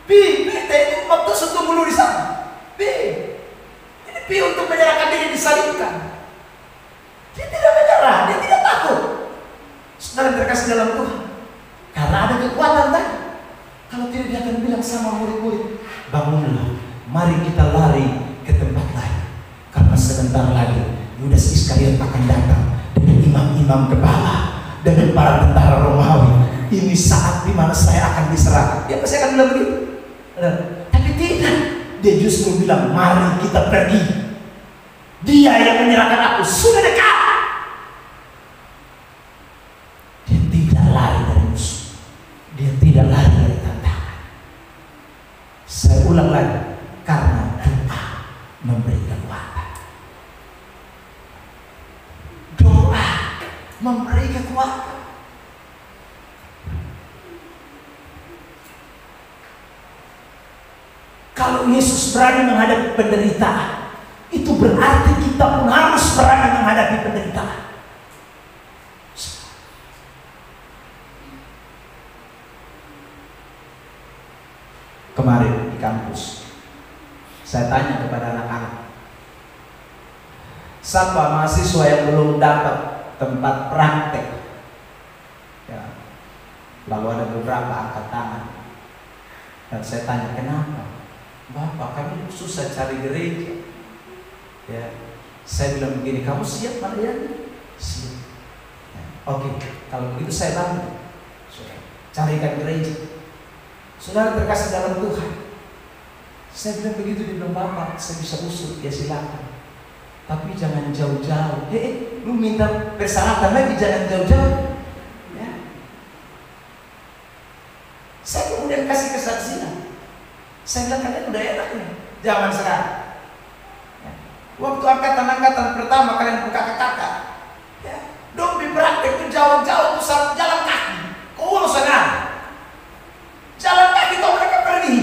Kita itu waktu sentuh dulu di sana. Ini untuk menyerahkan diri disalibkan. Dia tidak menyerah, dia tidak takut. Saudara terkasih dalam Tuhan, karena ada kekuatan tadi. Kalau tidak, dia akan bilang sama murid-murid, bangunlah, mari kita lari ke tempat lain. Karena sebentar lagi Yudas Iskariot akan datang dengan imam-imam kepala, dengan para tentara Romawi. Ini saat dimana saya akan diserahkan. Dia pasti akan bilang begitu. Tapi tidak, dia justru bilang, mari kita pergi. Dia yang menyerahkan aku sudah dekat. Dia tidak lari dari musuh, dia tidak lari dari tantangan. Saya ulang lagi, karena doa memberi kekuatan. Doa memberi kekuatan. Kalau Yesus berani menghadapi penderitaan, itu berarti kita pun harus berani menghadapi penderitaan. Siapa mahasiswa yang belum dapat tempat praktek? Ya. Lalu ada beberapa angkat tangan. Dan saya tanya, kenapa? Bapak, kami susah cari gereja. Ya. Saya bilang begini, kamu siap melayani? Siap. Ya. Oke, kalau begitu saya bantu. Carikan gereja. Saudara terkasih dalam Tuhan. Saya bilang begitu, dia bilang, Bapak, saya bisa usut, ya silakan. Tapi jangan jauh-jauh. Lu minta persyaratan lagi, jangan jauh-jauh. Ya. Saya kemudian kasih kesaksian. Saya bilang, kalian udah enak nih, zaman sekarang. Ya. Waktu angkatan pertama kalian berkakak-kakak, ya. Dong di praktek itu jauh-jauh tuh jalan kaki. Kau senang. Jalan kaki kau mereka pergi.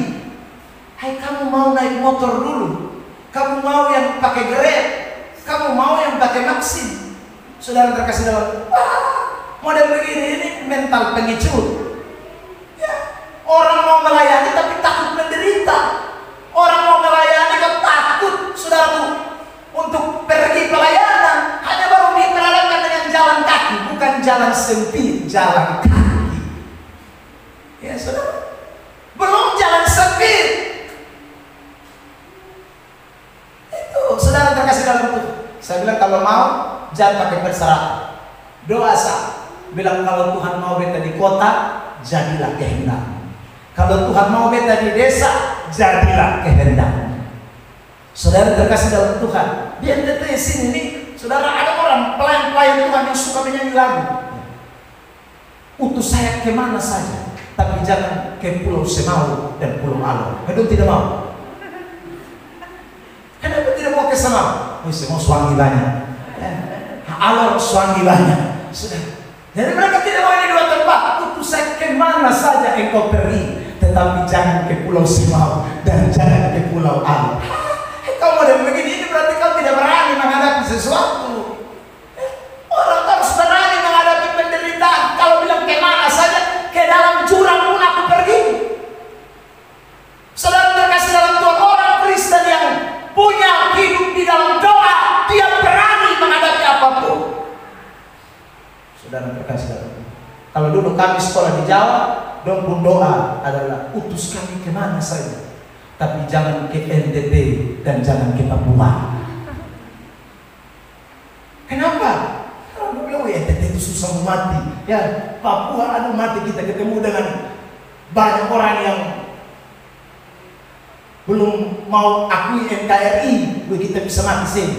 Hai, kamu mau naik motor dulu? Kamu mau yang pakai Grab? Kamu mau yang pakai Maxim? Saudara terkasih dalam, model begini ini mental pengecut. Ya. Orang mau melayani tapi takut menderita. Orang mau melayani kok takut, saudaraku, untuk pergi pelayanan. Hanya baru diperhadapkan dengan jalan kaki, bukan jalan sempit, jalan kaki. Ya saudara, belum jalan sempit. Itu saudara terkasih dalam Tuhan. Saya bilang kalau mau jangan pakai persyaratan. Doa sah. Bilang kalau Tuhan mau beta di kota, jadilah kehendak-Mu. Kalau Tuhan mau beta di desa, jadilah kehendak-Mu. Saudara terkasih dalam Tuhan. Di NTT sini nih, saudara ada orang pelayan-pelayan Tuhan yang suka menyanyi lagu. Utus saya kemana saja, tapi jangan ke Pulau Semau dan Pulau Alo. Aduh tidak mau. Kenapa tidak mau ke Semau? Semua suami banyak, Alor suami banyak. Sudah. Jadi mereka tidak mau ini dua tempat. Utus saya kemana saja engkau pergi, tetapi jangan ke Pulau Semau dan jangan ke Pulau Alor. Kau model begini, ini berarti kau tidak berani menghadapi sesuatu. Orang harus berani menghadapi penderitaan. Kalau bilang kemana saja, ke dalam jurang pun aku pergi. Saudara terkasih dalam Tuhan, orang Kristen yang punya hidup di dalam doa, dia berani menghadapi apapun. Saudara terkasih dalam Tuhan, kalau dulu kami sekolah di Jawa, dong pun doa adalah utus kami kemana saja, tapi jangan ke NTT dan jangan ke Papua. Kenapa? Karena dulu NTT itu susah mati. Ya, Papua aduh mati, kita ketemu dengan banyak orang yang belum mau akui NKRI, kita bisa mati sini.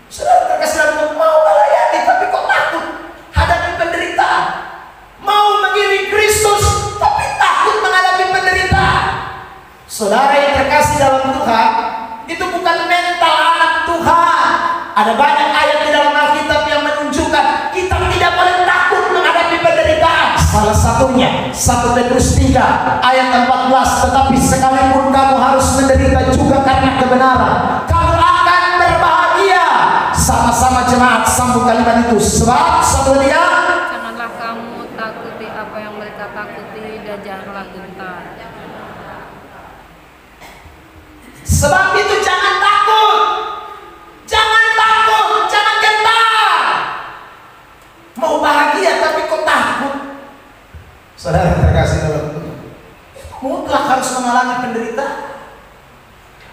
Saudara terkasih dalam Tuhan, mau melayani tapi kok takut hadapi penderitaan. Mau mengiring Kristus tapi takut menghadapi penderitaan. Saudara yang terkasih dalam Tuhan, itu bukan mental anak Tuhan. Ada banyak ayat di dalam Alkitab yang menunjukkan kita tidak boleh takut menghadapi penderitaan. Salah satunya 1 Petrus 3 ayat 14, tetapi sekalipun kamu harus menderita juga karena kebenaran, kamu akan berbahagia. Sama-sama jemaat sambung kalimat itu. Sebab 1, 2, 3. Janganlah kamu takuti apa yang mereka takuti, dan janganlah gentar. Sebab itu jangan takut. Jangan takut, jangan gentar. Mau bahagia tapi kok takut? Saudara terkasih dalam Tuhan, mutlak harus mengalami penderitaan.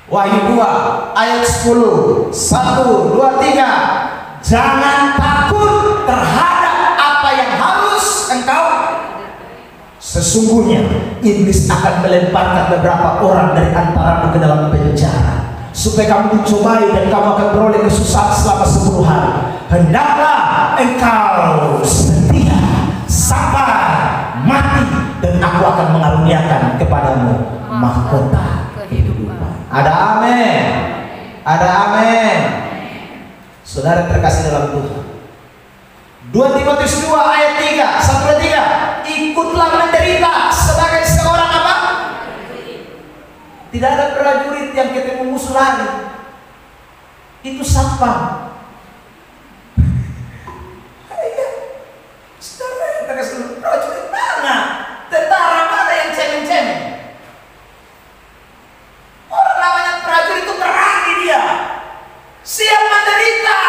Wahyu 2 ayat 10. 1, 2, 3. Jangan takut terhadap apa yang harus engkau. Sesungguhnya iblis akan melemparkan beberapa orang dari antaramu ke dalam penjara, supaya kamu dicobai dan kamu akan beroleh kesusahan selama 10 hari. Hendaklah engkau setia sampai mati, dan aku akan mengaruniakan kepadamu mahkota kehidupan. Ada amin. Ada amin. Saudara terkasih dalam Tuhan, 2 Timotius 2 ayat 3, 1, 2, 3. Ikutlah menderita sebagai seorang apa? Tidak ada prajurit yang ketemu musuh lari. Itu satpam. Saudara yang terkasih, prajurit mana? Tentara mana yang cemen-cemen? Orang namanya prajurit itu berani, dia siap menderita.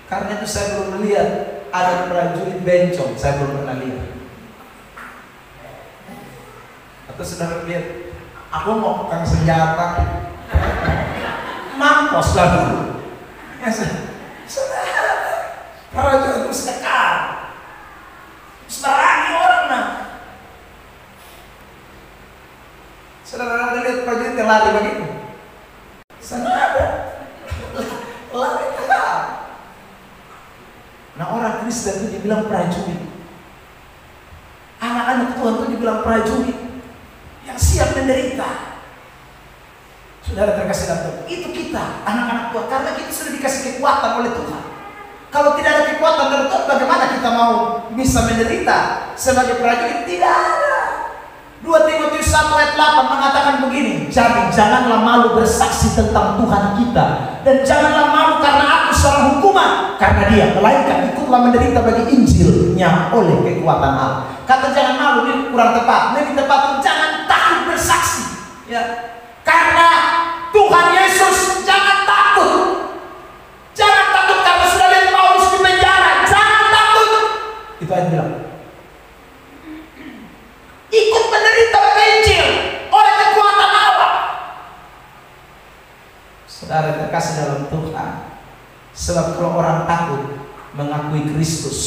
Karena itu saya belum melihat ada prajurit bencong, saya belum pernah lihat. Atau saudara lihat, aku mau pegang senjata, mampus lah dulu. Ya, saudara, prajurit itu sekekal, sebarangi orang nah. Saudara ada lihat prajurit yang lari begitu? Sana ada lari kekal. Nah, orang Kristen itu dibilang prajurit. Anak-anak Tuhan itu dibilang prajurit yang siap menderita. Saudara terkasih dalam Tuhan, itu kita, anak-anak Tuhan, karena kita sudah dikasih kekuatan oleh Tuhan. Kalau tidak ada kekuatan dari Tuhan, bagaimana kita mau bisa menderita sebagai prajurit? Tidak ada. 2 Timotius 1 ayat 8 mengatakan begini, jadi janganlah malu bersaksi tentang Tuhan kita, dan janganlah malu karena aku seorang hukuman, karena dia melainkan ikutlah menderita bagi Injilnya oleh kekuatan Allah. Kata jangan malu ini kurang tepat, lebih tepat jangan takut bersaksi, ya. Karena Tuhan Yesus, jangan takut. Jangan takut karena sudah lihat Paulus di penjara, jangan takut. Itu ayat bilang. Ikut menderita bagi Injil oleh kekuatan Allah. Saudara terkasih dalam Tuhan, sebab kalau orang takut mengakui Kristus,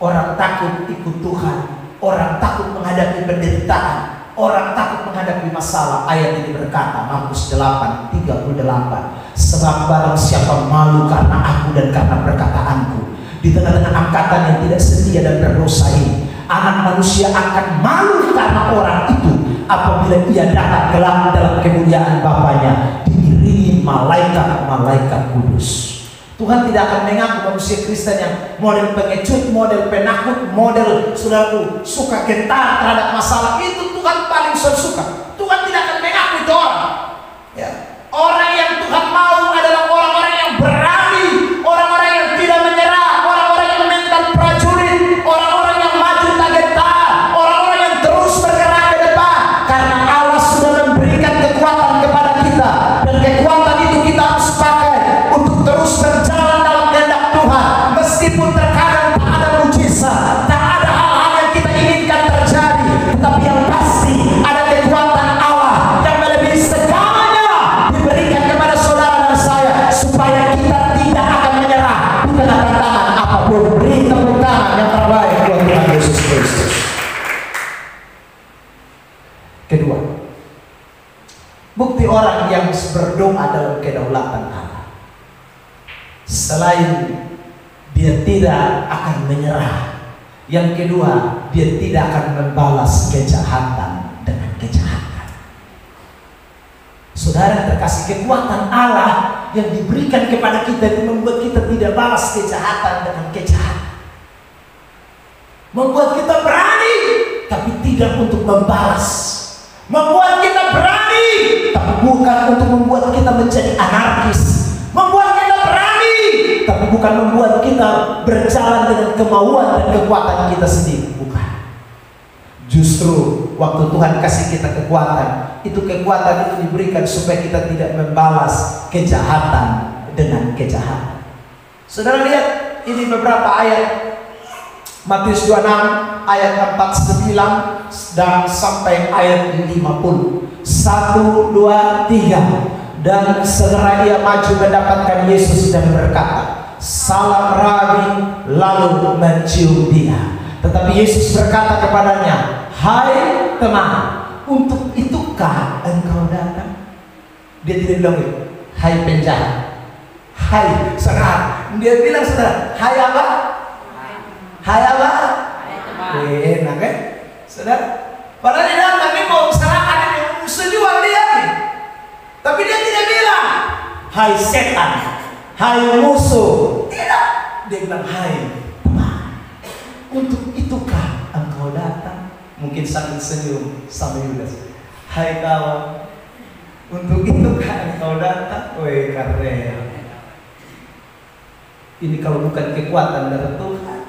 orang takut ikut Tuhan, orang takut menghadapi penderitaan, orang takut menghadapi masalah. Ayat ini berkata, Markus 8:38, sebab barang siapa malu karena aku dan karena perkataanku di tengah-tengah angkatan yang tidak setia dan berdosa ini, Anak manusia akan malu karena orang itu apabila ia datang kelak dalam kemuliaan Bapaknya diiringi malaikat-malaikat kudus. Tuhan tidak akan mengaku manusia Kristen yang model pengecut, model penakut, model saudaraku suka gentar terhadap masalah. Itu Tuhan paling suka. Tuhan tidak akan mengaku itu orang. Ya. Orang yang Tuhan mau adalah orang-orang yang berani, orang-orang yang tidak menyerah, orang-orang yang mental prajurit, orang-orang yang maju tak gentar, orang-orang yang terus bergerak ke depan. Karena Allah sudah memberikan kekuatan kepada kita, dan kekuatan itu kita harus pakai untuk terus berjalan dalam kehendak Tuhan. Meskipun terkadang tak ada mujizat, tak ada hal-hal yang kita inginkan terjadi, tetapi yang pasti ada kekuatan Allah yang melebihi segalanya diberikan kepada saudara dan saya, supaya kita tidak akan menyerah di tengah tantangan apapun. Beri tepuk tangan yang terbaik buat Tuhan Yesus Kristus. Kedua, bukti orang yang berdoa dalam kedaulatan Allah, selain dia tidak akan menyerah, yang kedua, dia tidak akan membalas kejahatan dengan kejahatan. Saudara terkasih, kekuatan Allah yang diberikan kepada kita itu membuat kita tidak balas kejahatan dengan kejahatan, membuat kita berani tapi tidak untuk membalas, membuat kita berani tapi bukan untuk membuat kita menjadi anarkis, membuat kita berani tapi bukan membuat kita berjalan dengan kemauan dan kekuatan kita sendiri, bukan. Justru waktu Tuhan kasih kita kekuatan, itu kekuatan itu diberikan supaya kita tidak membalas kejahatan dengan kejahatan. Saudara lihat ini beberapa ayat, Matius 26 ayat 49 dan sampai ayat 50. 1, 2, 3. Dan segera ia maju mendapatkan Yesus dan berkata, "Salam Rabi," lalu mencium dia. Tetapi Yesus berkata kepadanya, "Hai teman, untuk itukah engkau datang?" Dia tidak bilang, "Hai penjahat, hai saudara." Dia bilang, saudara, "Hai apa? Hai apa?" Enak kan? Saudara, padahal dia datang nih mau serahkan ini, sejual dia nih. Tapi dia tidak bilang, "Hai setan, hai musuh." Tidak. Dia bilang, "Hai teman, untuk itukah engkau datang?" Mungkin sambil senyum sama Yudas. "Hai kawan, untuk itukah engkau datang?" Woi, keren. Ini kalau bukan kekuatan dari Tuhan,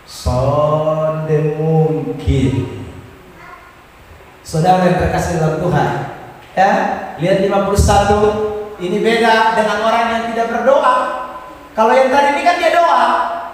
sonde mungkin. Saudara yang terkasih dalam Tuhan, ya, lihat 51. Ini beda dengan orang yang tidak berdoa. Kalau yang tadi ini kan dia doa,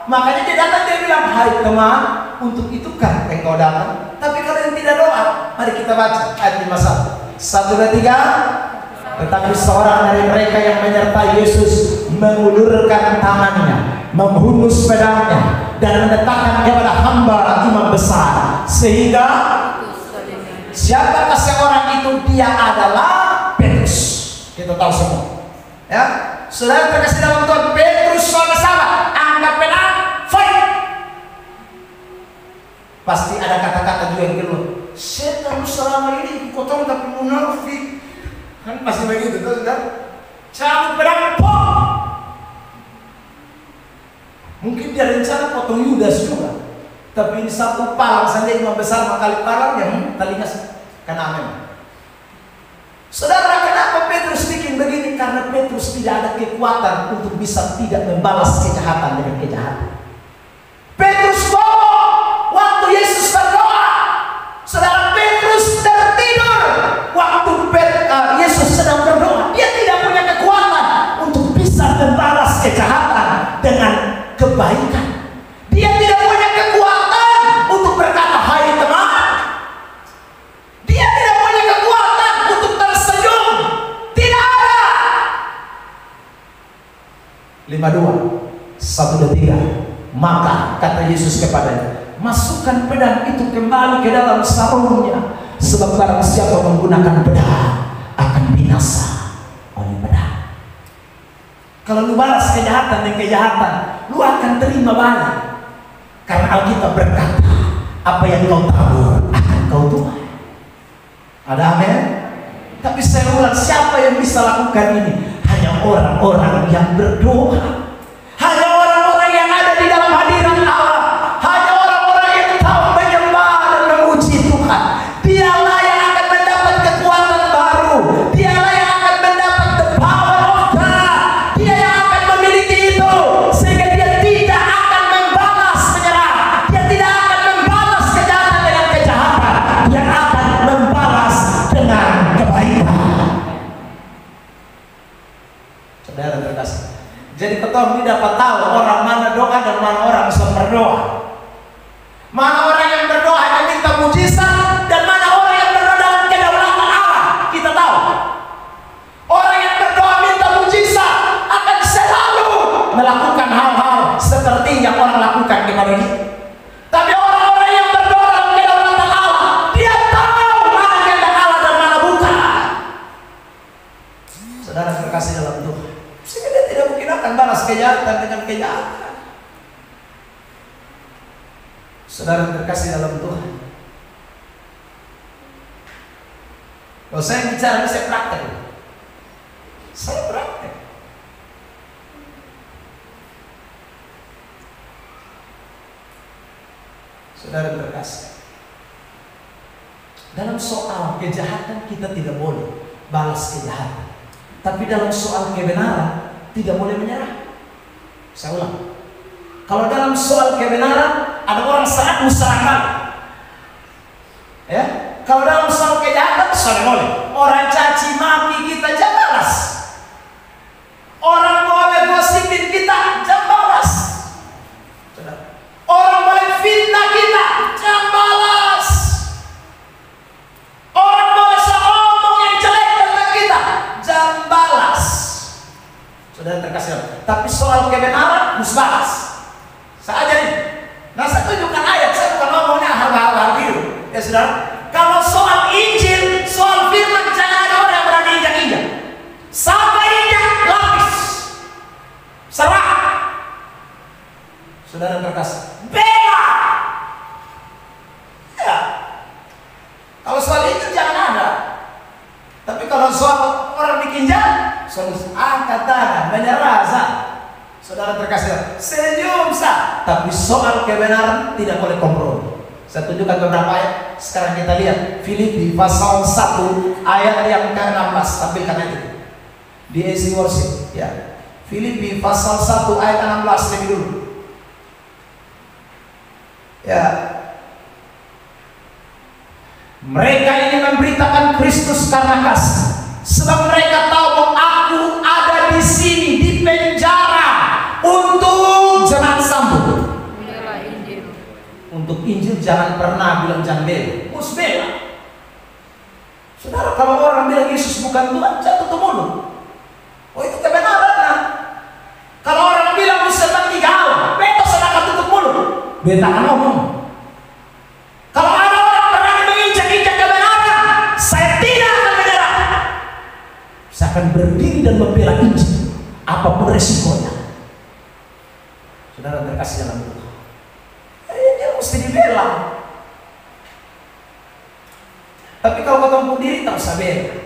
makanya dia datang, dia bilang, hai teman, untuk itu kan engkau datang. Tapi kalau yang tidak doa, mari kita baca ayat 51. 1, 2, 3. Tetapi seorang dari mereka yang menyertai Yesus mengulurkan tangannya, menghunus pedangnya, dan menetapkan kepada hamba imam besar, sehingga siapakah seorang itu? Dia adalah Petrus. Kita tahu semua, ya. Saudara terkasih dalam Tuhan, Petrus sama-sama angkat pedang, fight. Pasti ada kata-kata juga yang keluar, setan selama ini kotor tapi munafik. Kan pasti begitu tuh, saudara. Cabut pedang, pom. Mungkin dia rencana potong Yudas juga, tapi ini satu palang saja imam besar kali palang yang telinga kena amin. Saudara, kenapa Petrus bikin begini? Karena Petrus tidak ada kekuatan untuk bisa tidak membalas kejahatan dengan kejahatan. Petrus bohong waktu Yesus berdoa. Saudara, Petrus tertidur waktu Yesus sedang berdoa. Dia tidak punya kekuatan untuk bisa membalas kejahatan dengan kebaikan. Dia tidak punya kekuatan untuk berkata, hai teman. Dia tidak punya kekuatan untuk tersenyum. Tidak ada. 52, 1, 2, 3. Maka kata Yesus kepadanya, masukkan pedang itu kembali ke dalam sarungnya, sebab barang siapa menggunakan pedang akan binasa oleh pedang. Kalau lu balas kejahatan dengan kejahatan, lu akan terima balik. Karena Alkitab berkata, apa yang kau tabur akan kau tuai. Ada amin? Tapi saya ulang, siapa yang bisa lakukan ini? Hanya orang-orang yang berdoa. Hanya orang-orang yang ada di dalam hadirat Allah. Hanya orang-orang yang tahu menyembah dan memuji Tuhan. Dialah yang akan mendapat kekuatan baru. Dialah yang akan mendapat the power of God. Dia yang akan memiliki itu, sehingga dia tidak akan membalas menyerah. Dia tidak akan membalas kejahatan dengan kejahatan. Dia akan membalas dengan kebaikan. Saudara terkasih, jadi kita ini dapat tahu orang mana doa dan mana orang yang berdoa. Mana orang yang berdoa hanya minta mujizat, dan mana orang yang berdoa dalam kedaulatan Allah. Kita tahu orang yang berdoa minta mujizat akan selalu melakukan hal-hal seperti yang orang lakukan kepada dia. Tapi orang-orang yang berdoa dalam kedaulatan Allah, dia tahu mana kehendak Allah dan mana bukan. Saudara terkasih dalam Tuhan, sehingga dia tidak mungkin akan balas kejahatan dengan kejahatan. Saudara terkasih dalam Tuhan, kalau saya bicara ini saya praktek. Saya praktek. Saudara terkasih, dalam soal kejahatan kita tidak boleh balas kejahatan. Tapi dalam soal kebenaran tidak boleh menyerah. Saya ulang, kalau dalam soal kebenaran ada orang sangat usahakan, ya. Kalau dalam soal kejahatan sudah boleh. Orang caci maki kita, jangan balas. Orang boleh gosipin kita, jangan balas. Orang boleh fitnah kita, jangan balas. Orang boleh ngomong yang jelek tentang kita, jangan balas. Saudara terkasih, tapi soal kebenaran harus balas. Saya ajarin. Nah, saya tunjukkan ayat, saya bukan ngomongnya hal-hal gitu. Ya saudara, kalau soal Injil, soal firman, jangan ada orang yang berani injak-injak. Sampai injak, lapis. Serah. Saudara terkasih, bela. Ya. Kalau soal itu jangan ada. Tapi kalau soal orang bikin jahat, angkat tangan, menyerah sah. Saudara terkasih, senyum sah. Tapi soal kebenaran tidak boleh kompromi. Saya tunjukkan beberapa ayat. Sekarang kita lihat Filipi pasal 1 ayat yang ke-16. Tampilkan itu di AC Worship, ya. Filipi pasal 1 ayat 16 lebih dulu. Ya. Mereka ini memberitakan Kristus karena kasih, sebab mereka tahu bahwa aku ada di sini di penjara jangan pernah bilang jangan bela. Mus bela. Saudara, kalau orang bilang Yesus bukan Tuhan, jangan tutup mulut. Oh, itu kebenaran. Nah. Kalau orang bilang Musa tiga Allah, beta sedangkan tutup mulut. Beta akan ngomong. Kalau ada orang berani menginjak-injak kebenaran, saya tidak akan menyerah. Saya akan berdiri dan membela Injil, apapun resikonya. Saudara terkasih dalam Tuhan, dia mesti dibela. Tapi kalau kau tempuh diri, tak usah bela.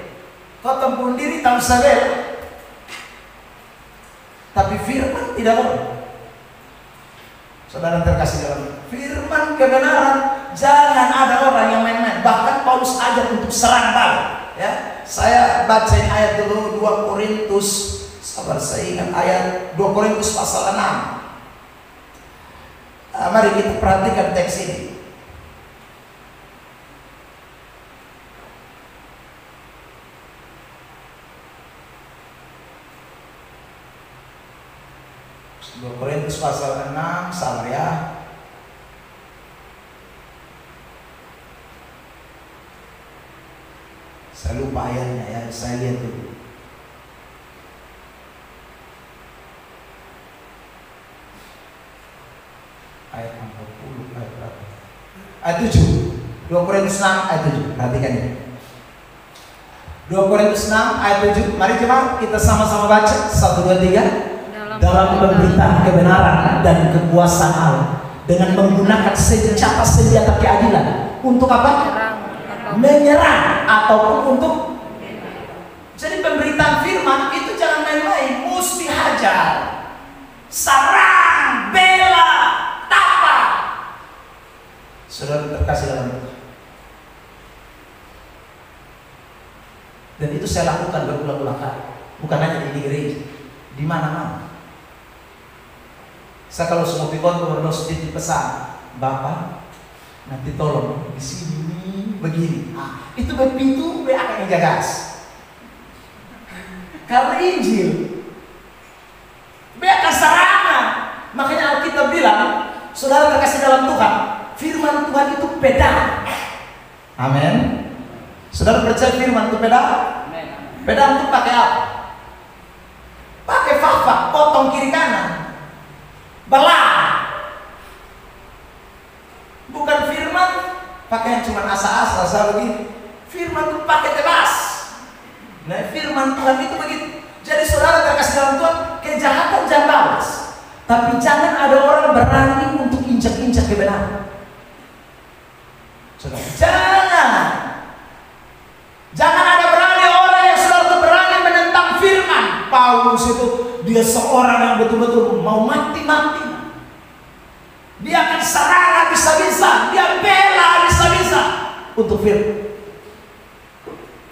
Kau tempuh diri, tak usah bela. Tapi firman tidak boleh. Saudara terkasih dalam firman kebenaran, jangan ada orang yang main-main. Bahkan Paulus ajar untuk serang balik. Ya, saya bacain ayat dulu 2 Korintus. Sabar, saya ingat ayat 2 Korintus pasal 6. Mari kita perhatikan teks ini. Korintus pasal 6, sabar ya. Saya lupa ayatnya ya, saya lihat dulu. Ayat 40, ayat berapa? Ayat 7. 2 Korintus 6 ayat 7. Perhatikan ini. 2 Korintus 6 ayat 7. Mari coba kita sama-sama baca. 1, 2, 3. Dalam pemberitaan kebenaran dan kekuasaan Allah, dengan menggunakan senjata keadilan. Untuk apa? Menyerang ataupun untuk. Jadi pemberitaan firman itu jangan main-main, mesti hajar, serang, bela, tapa. Saudara terkasih dalam Tuhan. Dan itu saya lakukan berulang-ulang kali, bukan hanya di gereja, di mana-mana. Saya kalau semua pikon berdoa di pesan, Bapak, nanti tolong di sini begini. Itu begitu be akan gagas. Karena Injil, be akan serangan. Makanya Alkitab bilang, saudara terkasih dalam Tuhan, firman Tuhan itu pedang. Amin. Saudara percaya firman itu pedang? Pedang itu pakai apa? Pakai fafak, potong kiri kanan. Belah. Bukan firman pakai yang cuma asa-asa begini. Firman itu pakai tebas. Nah, firman Tuhan itu begitu. Jadi saudara terkasih dalam Tuhan, kejahatan jangan balas. Tapi jangan ada orang berani untuk injak-injak kebenaran. Saudara, jangan ada berani orang yang selalu berani menentang firman. Paulus itu dia seorang yang betul-betul mau mati-mati. Dia akan serang habis-habisan, dia bela habis-habisan untuk firman.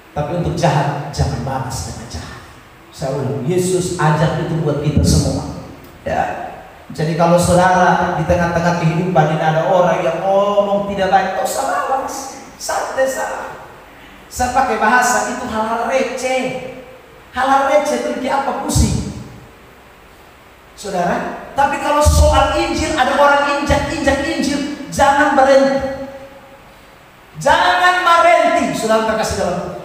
Tapi untuk jahat, jangan balas dengan jahat. Saya ulang, Yesus ajak itu buat kita semua. Ya. Jadi kalau saudara di tengah-tengah kehidupan ini ada orang yang ngomong tidak baik, tak usah balas, santai saja. Saya pakai bahasa itu hal-hal receh. Hal-hal receh itu kayak apa, pusing. Saudara, tapi kalau soal Injil ada orang injak-injak Injil, jangan berhenti. Jangan berhenti, saudara terkasih dalam Tuhan.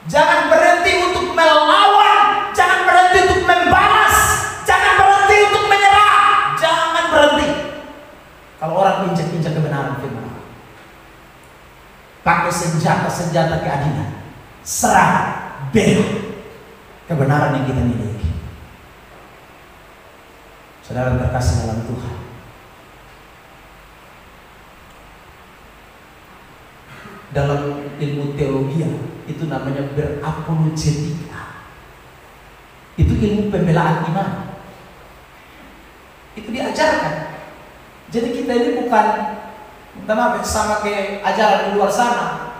Jangan berhenti untuk melawan, jangan berhenti untuk membalas, jangan berhenti untuk menyerah, jangan berhenti. Kalau orang injak-injak kebenaran firman, pakai senjata keadilan, serang, bela kebenaran yang kita miliki. Saudara terkasih dalam Tuhan, dalam ilmu teologi itu namanya berapologetika. Itu ilmu pembelaan iman. Itu diajarkan. Jadi kita ini bukan sama kayak ajaran di luar sana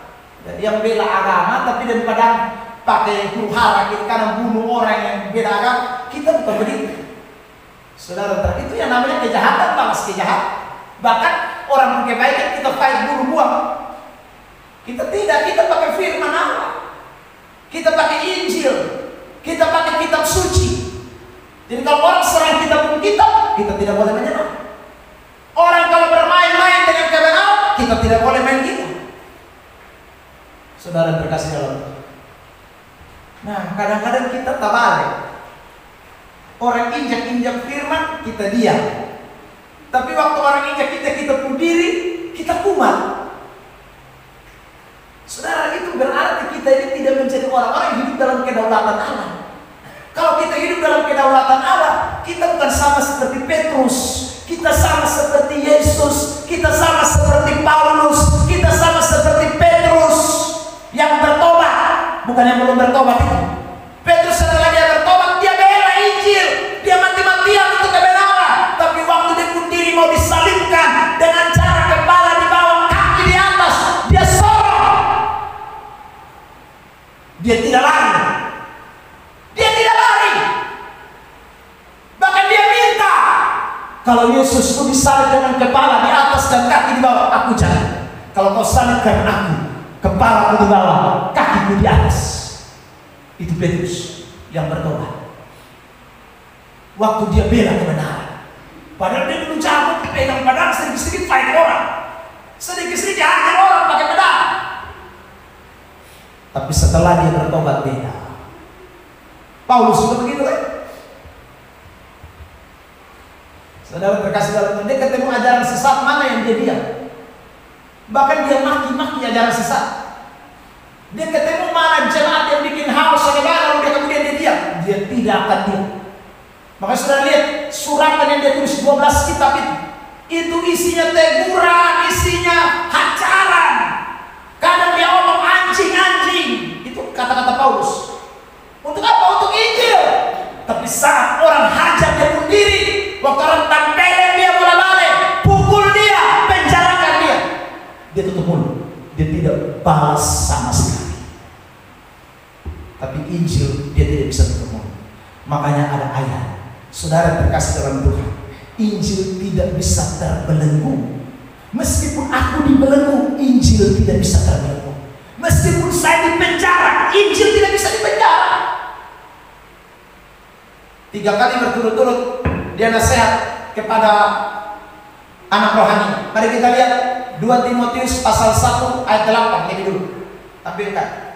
yang bela agama, tapi daripada pakai huru hara kiri kanan bunuh orang yang beda agama, kita bukan begitu. Saudara, itu yang namanya kejahatan, balas kejahatan. Bahkan orang kebaikan kita fight bunuh buang. Kita tidak, kita pakai firman Allah, kita pakai Injil, kita pakai kitab suci. Jadi kalau orang serang kita pun kita tidak boleh menyerang. Orang Saudara terkasih dalam Tuhan. Nah, kadang-kadang kita terbalik. Orang injak-injak firman, kita diam. Tapi waktu orang injak kita pun diri, kita kumat. Saudara, itu berarti kita ini tidak menjadi orang-orang yang hidup dalam kedaulatan Allah. Kalau kita hidup dalam kedaulatan Allah, kita bukan sama seperti Petrus, kita sama seperti Yesus, kita sama seperti Paulus, kita sama seperti Petrus yang bertobat, bukan yang belum bertobat itu. Petrus setelah dia bertobat, dia bela Injil, dia mati-matian untuk kebenaran. Tapi waktu dia pun diri mau disalibkan dengan cara kepala di bawah, kaki di atas, dia sorong. Dia tidak lari. Dia tidak lari. Bahkan dia minta, kalau Yesus itu disalib dengan kepala di atas dan kaki di bawah, aku jangan. Kalau kau salibkan aku, kepala di bawah, kakiku di atas. Itu Petrus yang bertobat. Waktu dia bela kebenaran, padahal dia dulu jago, pegang pedang sedikit-sedikit fight orang, sedikit-sedikit hajar orang pakai pedang. Tapi setelah dia bertobat beda. Paulus juga begitu kan? Saudara terkasih dalam Tuhan, dia ketemu ajaran sesat, mana yang dia diam? Bahkan dia maki-maki ajaran sesat. Dia ketemu mana jemaat yang bikin haus kebenaran, lalu dia kemudian dia diam. Dia tidak akan diam. Maka saudara lihat suratan yang dia tulis 12 kitab itu isinya teguran, isinya hacaran. Kadang dia ngomong anjing-anjing. Itu kata-kata Paulus. Untuk apa? Untuk Injil. Tapi saat orang hajar dia pun diri, waktu orang tampelin dia bola-balik, pukul dia, penjarakan dia, dia tutup mulut. Dia tidak balas sama sekali. Tapi Injil dia tidak bisa tutup mulut. Makanya ada ayat, saudara terkasih dalam Tuhan, Injil tidak bisa terbelenggu. Meskipun aku dibelenggu, Injil tidak bisa terbelenggu. Meskipun saya dipenjara, Injil tidak bisa dipenjara. 3 kali berturut-turut dia nasihat kepada anak rohani. Mari kita lihat 2 Timotius pasal 1 ayat 8. Ini dulu, tampilkan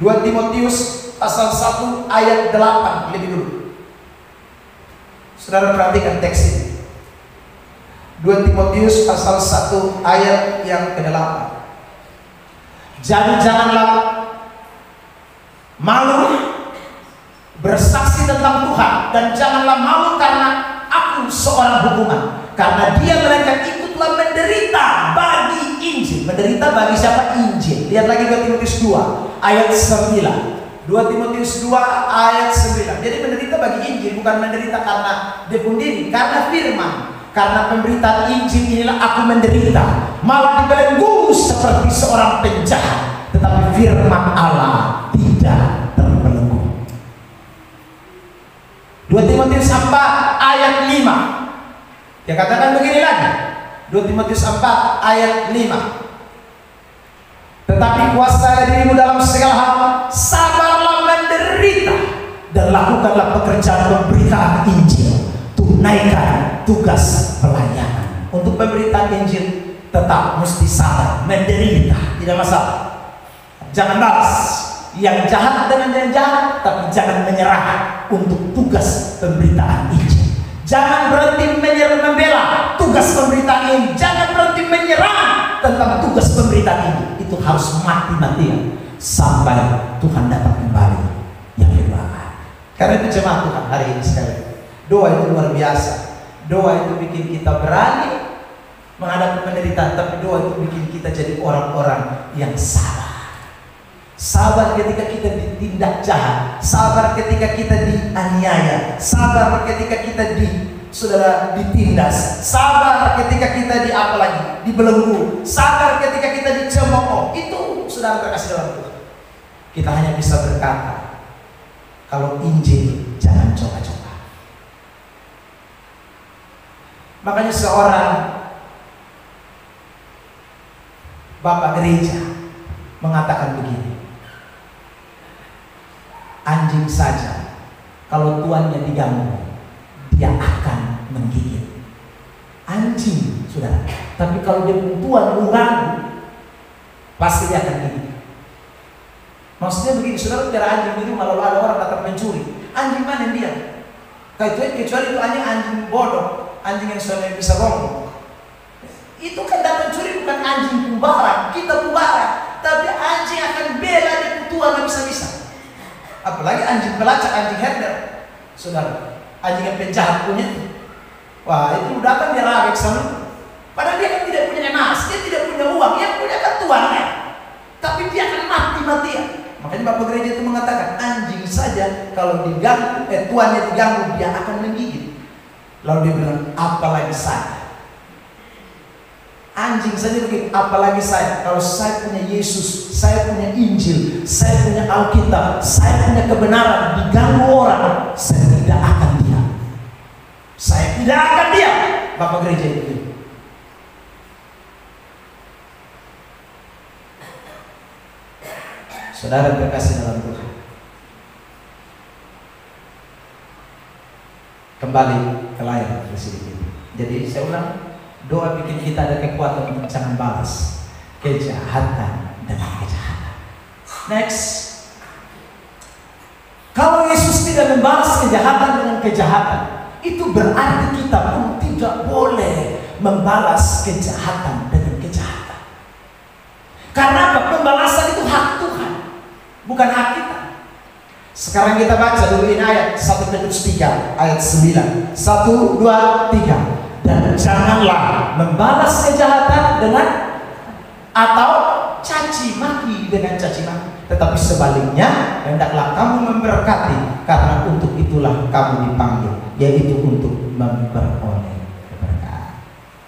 2 Timotius pasal 1 ayat 8 lebih dulu. Saudara perhatikan teks ini. 2 Timotius pasal 1 ayat yang ke-8. Jadi janganlah malu bersaksi tentang Tuhan, dan janganlah malu karena aku seorang hukuman, karena dia melainkan ikutlah menderita bagi Injil. Menderita bagi siapa? Injil. Lihat lagi 2 Timotius 2 ayat 9. 2 Timotius 2 ayat 9. Jadi menderita bagi Injil bukan menderita karena dia pun diri, karena firman. Karena pemberitaan Injil inilah aku menderita, malah dibelenggu seperti seorang penjahat, tetapi firman Allah tidak terbelenggu. 2 Timotius 4 ayat 5. Dia katakan begini lagi. 2 Timotius 4 ayat 5. Tetapi kuasailah dirimu dalam segala hal, sabarlah menderita, dan lakukanlah pekerjaan pemberitaan Injil. Tunaikan tugas pelayanan. Untuk pemberitaan Injil tetap mesti sabar, menderita, tidak masalah. Jangan balas yang jahat dengan yang jahat, tapi jangan menyerah untuk tugas pemberitaan Injil. Jangan berhenti membela tugas pemberitaan Injil. Jangan berhenti menyerah tentang tugas pemberitaan Injil. Itu harus mati-matian sampai Tuhan dapat kembali yang kedua. Karena itu jemaat Tuhan hari ini sekali, doa itu luar biasa. Doa itu bikin kita berani menghadapi penderitaan, tapi doa itu bikin kita jadi orang-orang yang sabar. Sabar ketika kita ditindak jahat, sabar ketika kita dianiaya, sabar ketika kita ditindas, sabar ketika kita dibelenggu, sabar ketika kita dicemooh. Itu saudara terkasih dalam Tuhan. Kita hanya bisa berkata, kalau Injil jangan coba-coba. Makanya seorang bapak gereja mengatakan begini, anjing saja kalau tuannya diganggu, dia akan menggigit. Anjing, saudara. Tapi kalau dia tuan mengganggu, pasti dia akan gigit. Maksudnya begini, saudara bicara anjing di rumah lalu ada orang datang mencuri, anjing mana yang dia? Kecuali itu anjing bodoh, anjing yang sudah bisa ngomong. Itu kan datang curi bukan anjing pembarang, kita pembarang, tapi anjing akan bela di kutuan bisa-bisa. Apalagi anjing pelacak, anjing herder, saudara, anjing yang penjahat punya itu. Wah, itu datang dia rabek sama. Padahal dia kan tidak punya emas, dia tidak punya uang, yang punya kan tuannya. Tapi dia akan mati-matian. Makanya Bapak Gereja itu mengatakan anjing saja kalau diganggu, tuannya diganggu dia akan menggigit. Lalu dia bilang, apalagi saya. Anjing saja begitu, apalagi saya. Kalau saya punya Yesus, saya punya Injil, saya punya Alkitab, saya punya kebenaran, diganggu orang, saya tidak akan diam. Saya tidak akan diam. Bapak Gereja itu. Saudara terkasih dalam Tuhan, kembali ke layar sedikit. Jadi saya ulang, doa bikin kita ada kekuatan untuk jangan balas kejahatan dengan kejahatan. Next, kalau Yesus tidak membalas kejahatan dengan kejahatan, itu berarti kita pun tidak boleh membalas kejahatan dengan kejahatan. Karena apa? Pembalasan itu hak Tuhan, bukan hak kita. Sekarang kita baca dulu ini ayat 1 Petrus 3 ayat 9. 1, 2, 3. Dan janganlah membalas kejahatan dengan atau caci maki dengan caci maki, tetapi sebaliknya hendaklah kamu memberkati, karena untuk itulah kamu dipanggil, yaitu untuk memperoleh keberkahan.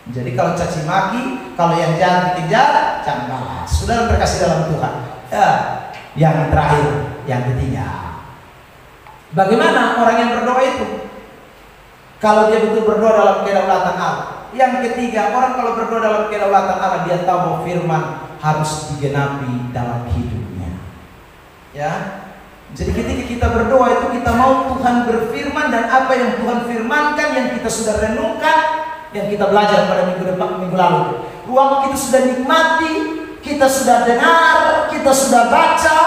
Jadi kalau caci maki, kalau yang jahat dikejar, jangan balas. Saudara berkasih dalam Tuhan. Ya, yang terakhir, yang ketiga, bagaimana orang yang berdoa itu? Kalau dia betul berdoa dalam kedaulatan Allah. Yang ketiga, orang kalau berdoa dalam kedaulatan Allah, dia tahu bahwa firman harus digenapi dalam hidupnya. Ya. Jadi ketika kita berdoa itu kita mau Tuhan berfirman, dan apa yang Tuhan firmankan, yang kita sudah renungkan, yang kita belajar pada minggu lalu. Waktu kita sudah nikmati, kita sudah dengar, kita sudah baca.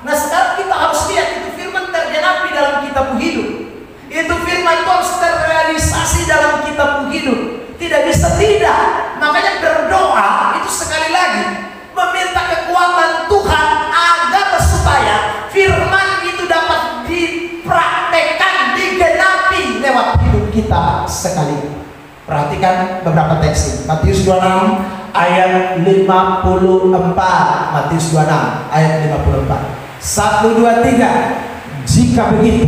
Nah sekarang kita harus lihat itu firman tergenapi dalam kitab hidup. Itu firman itu harus terrealisasi dalam kitab hidup. Tidak bisa tidak. Makanya berdoa itu sekali lagi meminta kekuatan Tuhan agar supaya firman itu dapat dipraktekkan, digenapi lewat hidup kita sekali. Perhatikan beberapa teks. Matius 26 ayat 54. Matius 26 ayat 54. 1, 2, 3. Jika begitu,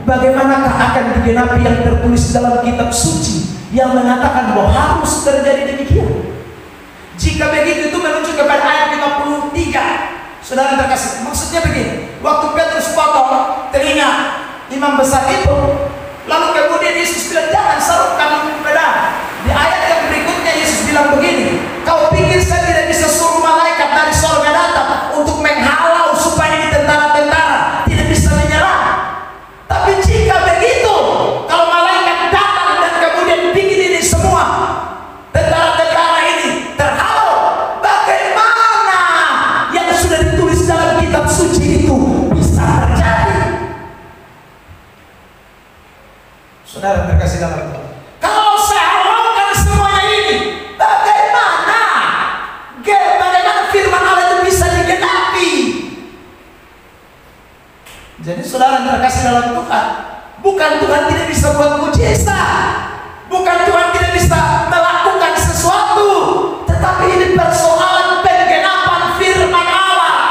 bagaimanakah akan digenapi yang tertulis dalam kitab suci yang mengatakan bahwa harus terjadi demikian? Jika begitu, itu menuju kepada ayat 53. Saudara terkasih, maksudnya begini, waktu Petrus potong telinga imam besar itu, lalu kemudian Yesus bilang jangan sarupkan pedang. Di ayat yang berikutnya Yesus bilang begini, kau pikir saya tidak bisa suruh malaikat dari sorga datang untuk menghalau supaya ini tentara-tentara tidak bisa menyerang? Tapi jika begitu, kalau malaikat datang dan kemudian bikin ini semua tentara-tentara ini terhalau, bagaimana yang sudah ditulis dalam kitab suci itu bisa terjadi? Saudara terkasih dalam Tuhan, kalau saya halaukan semuanya ini, bagaimana firman Allah itu bisa digenapi? Jadi saudara terkasih dalam Tuhan, bukan Tuhan tidak bisa buat mujizat, bukan Tuhan tidak bisa melakukan sesuatu, tetapi ini persoalan penggenapan firman Allah.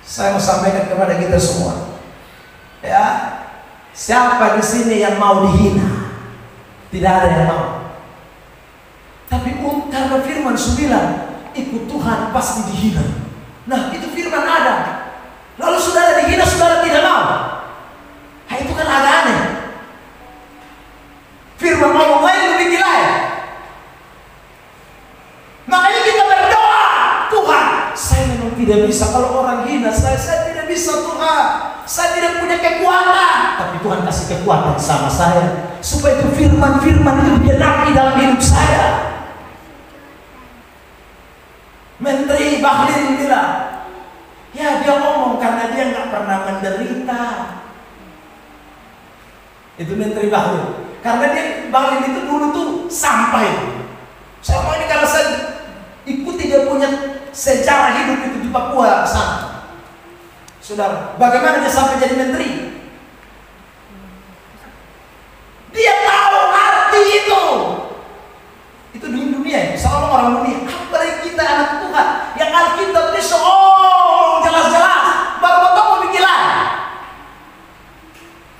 Saya mau sampaikan kepada kita semua, ya, siapa di sini yang mau dihina? Tidak ada yang mau. Tapi karena firman bilang ikut Tuhan pasti dihina. Nah itu firman ada. Lalu saudara dihina, saudara tidak mau. Nah, itu kan agak aneh. Firman ngomong lain lebih gila ya. Makanya kita berdoa, Tuhan saya memang tidak bisa. Kalau orang hina saya tidak bisa Tuhan. Saya tidak punya kekuatan. Tapi Tuhan kasih kekuatan sama saya, supaya itu firman-firman itu digenapi dalam hidup saya. Menteri Bahlil bilang, ya dia ngomong karena dia nggak pernah menderita. Itu Menteri Bahlil. Karena dia Bahlil itu dulu tuh sampai. Saya mau ini karena saya ikuti dia punya sejarah hidup itu di Papua sana. Saudara, bagaimana dia sampai jadi menteri? Dia tahu arti itu. Itu di dunia, seorang orang dunia. Apalagi kita anak Tuhan yang Alkitab ini jelas-jelas. Baru potong mau bikilan.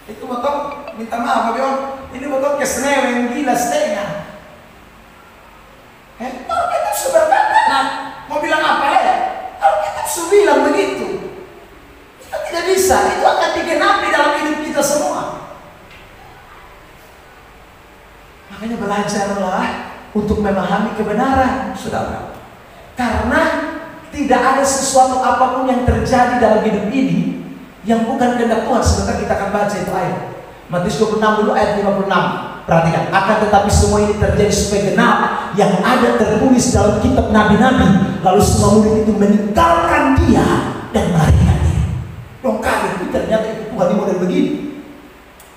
Itu potong minta maaf, Bapak. Ini potong keseneweng gila setengah. Alkitab sudah berkata, nah, mau bilang apa ya? Alkitab sudah bilang begitu. Kita tidak bisa, itu akan digenapi dalam hidup kita semua. Makanya belajarlah untuk memahami kebenaran, saudara. Karena tidak ada sesuatu apapun yang terjadi dalam hidup ini yang bukan kehendak Tuhan. Sebentar kita akan baca itu ayat. Matius 26 dulu ayat 56. Perhatikan, akan tetapi semua ini terjadi supaya genap yang ada tertulis dalam kitab nabi-nabi. Lalu semua murid itu meninggalkan dia dan melarikan diri. Dong kaget, ternyata itu Tuhan di model begini.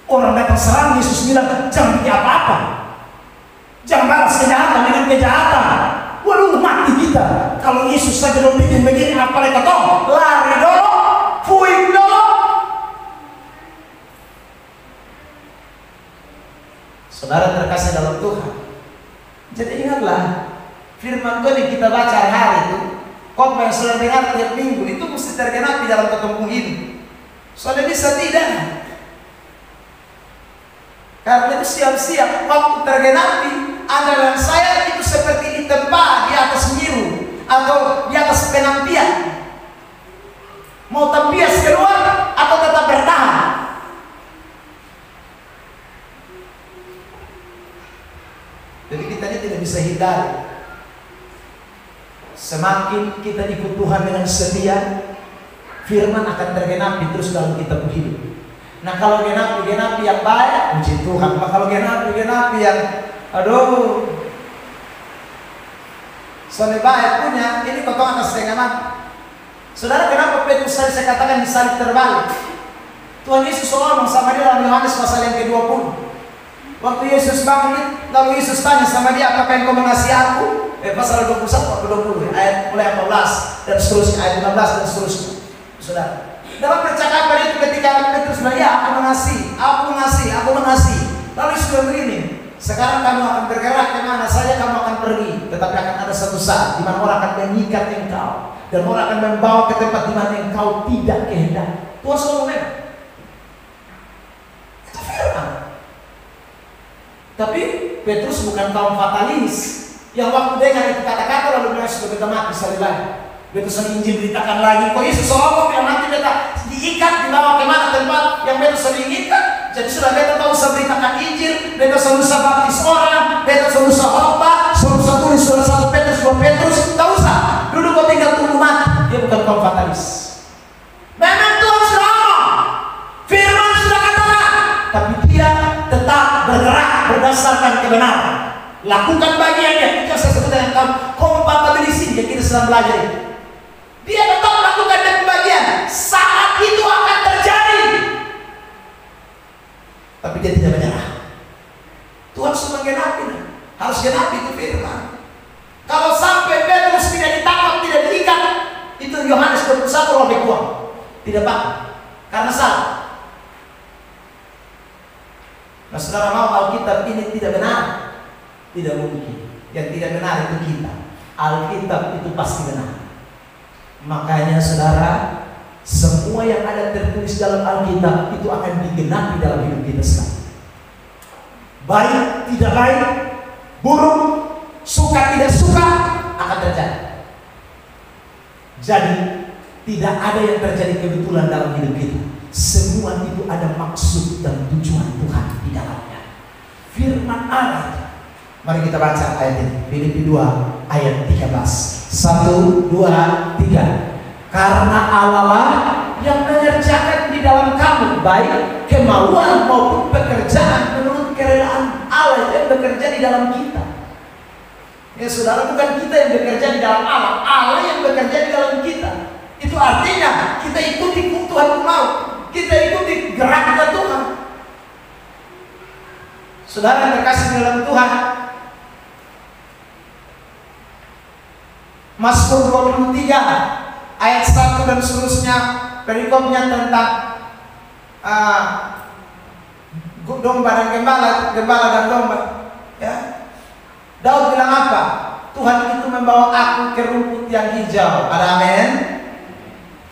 Orang datang serang, Yesus bilang, jangan bikin apa-apa. Jangan balas kejahatan dengan kejahatan. Waduh, mati kita. Kalau Yesus saja udah bikin begini, apalagi kau lari dulu, fuing dulu. Saudara terkasih dalam Tuhan. Jadi ingatlah, firman Tuhan yang kita baca hari-hari itu, khotbah yang saudara dengar tiap minggu itu mesti tergenapi dalam ketemu hidup. Saudara bisa tidak? Karena itu siap-siap waktu tergenapi. Anda dan saya itu seperti ditempa di atas nyiru atau di atas penampian. Mau tempias keluar atau tetap bertahan? Jadi kita ini tidak bisa hindari. Semakin kita ikut Tuhan dengan setia, firman akan tergenapi terus dalam kita hidup. Nah kalau genapi yang baik, puji Tuhan. Nah, kalau genapi yang aduh, soalnya baik punya, ini potongan setengah mati. Saudara, kenapa Petrus saya katakan disalib terbalik? Tuhan Yesus ngomong sama dia dalam Yohanes pasal yang ke-20. Waktu Yesus bangkit, lalu Yesus tanya sama dia, apakah engkau mengasihi aku? Pasal 21 atau 20, ayat mulai 14 dan seterusnya, ayat 15 dan seterusnya. Saudara, dalam percakapan itu ketika Petrus bilang, ya aku mengasihi. Lalu Yesus bilang begini, sekarang kamu akan bergerak kemana saja kamu akan pergi, tetapi akan ada satu saat di mana orang akan mengikat engkau dan orang akan membawa ke tempat di mana engkau tidak kehendaki. Tuhan selalu memang. Itu firman. Tapi Petrus bukan kaum fatalis yang waktu dengar itu kata-kata lalu bilang sudah kita mati sekali lagi. Petrus Injil beritakan lagi, kok Yesus ngomong yang nanti kita diikat dibawa kemana tempat yang Petrus diikat. Jadi sudah beta tahu usah beritakan Injil, beta usah baptis orang, beta usah khotbah, usah tulis surat 1 Petrus 2 Petrus, tak usah. Dulu kau tinggal tunggu mati. Dia bukan kaum fatalis. Memang Tuhan sudah ngomong, firman sudah katakan, tapi dia tetap bergerak berdasarkan kebenaran. Lakukan bagiannya. Itu saya sebut dengan kompatibilisi yang kita sedang belajar. Dia tetap melakukan bagian. Saat itu akan terjadi. Tapi dia tidak menyerah. Tuhan sudah menggenapi. Harus genapi itu firman. Kalau sampai Petrus tidak ditangkap, tidak diikat, itu Yohanes 21 lebih kuat. Tidak Pak. Karena salah. Nah saudara mau Alkitab ini tidak benar? Tidak mungkin. Yang tidak benar itu kita. Alkitab itu pasti benar. Makanya saudara, semua yang ada tertulis dalam Alkitab itu akan digenapi dalam hidup kita sekarang. Baik, tidak baik, buruk, suka, tidak suka, akan terjadi. Jadi, tidak ada yang terjadi kebetulan dalam hidup kita. Semua itu ada maksud dan tujuan Tuhan di dalamnya. Firman Allah. Mari kita baca ayat ini. Filipi 2 ayat 13. 1, 2, 3. Karena Allah yang mengerjakan di dalam kamu baik kemauan maupun pekerjaan menurut kerelaan Allah yang bekerja di dalam kita. Ya saudara, bukan kita yang bekerja di dalam Allah, Allah Saudara yang terkasih di dalam Tuhan, Mazmur 23 ayat 1 dan seterusnya, perikopnya tentang domba dan gembala dan domba. Ya. Daud bilang apa? Tuhan itu membawa aku ke rumput yang hijau. Ada amin.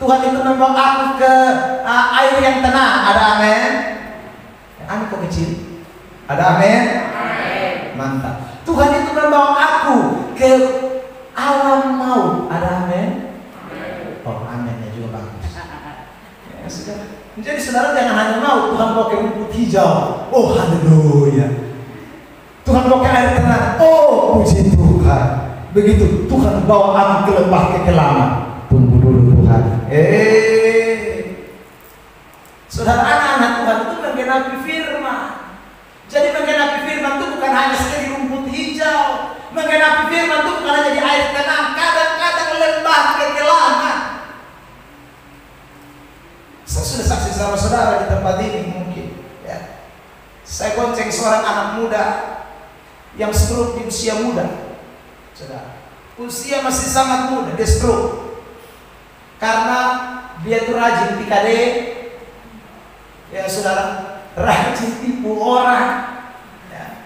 Tuhan itu membawa aku ke air yang tenang. Ada amin. Anu kok kecil? Ada amin. Mantap. Tuhan itu membawa aku ke alam maut. Ada amin. Oh, aminnya juga bagus. Ya, sudah. Jadi saudara jangan hanya mau Tuhan bawa ke rumput hijau. Oh, haleluya. Tuhan bawa ke air tenang. Oh, puji Tuhan. Begitu Tuhan bawa aku ke lembah kekelaman. Tunggu dulu Tuhan. Saudara, anak-anak Tuhan itu menggenapi firman. Jadi menggenapi firman itu bukan hanya sekali rumput hijau. Menggenapi firman itu bukan hanya di air tenang. Kadang-kadang lembah kekelaman. Saya sudah saksi sama saudara di tempat ini mungkin. Ya. Saya gonceng seorang anak muda yang stroke di usia muda. Saudara, usia masih sangat muda, dia stroke. Karena dia itu rajin PKD. Ya saudara, rajin tipu orang. Ya.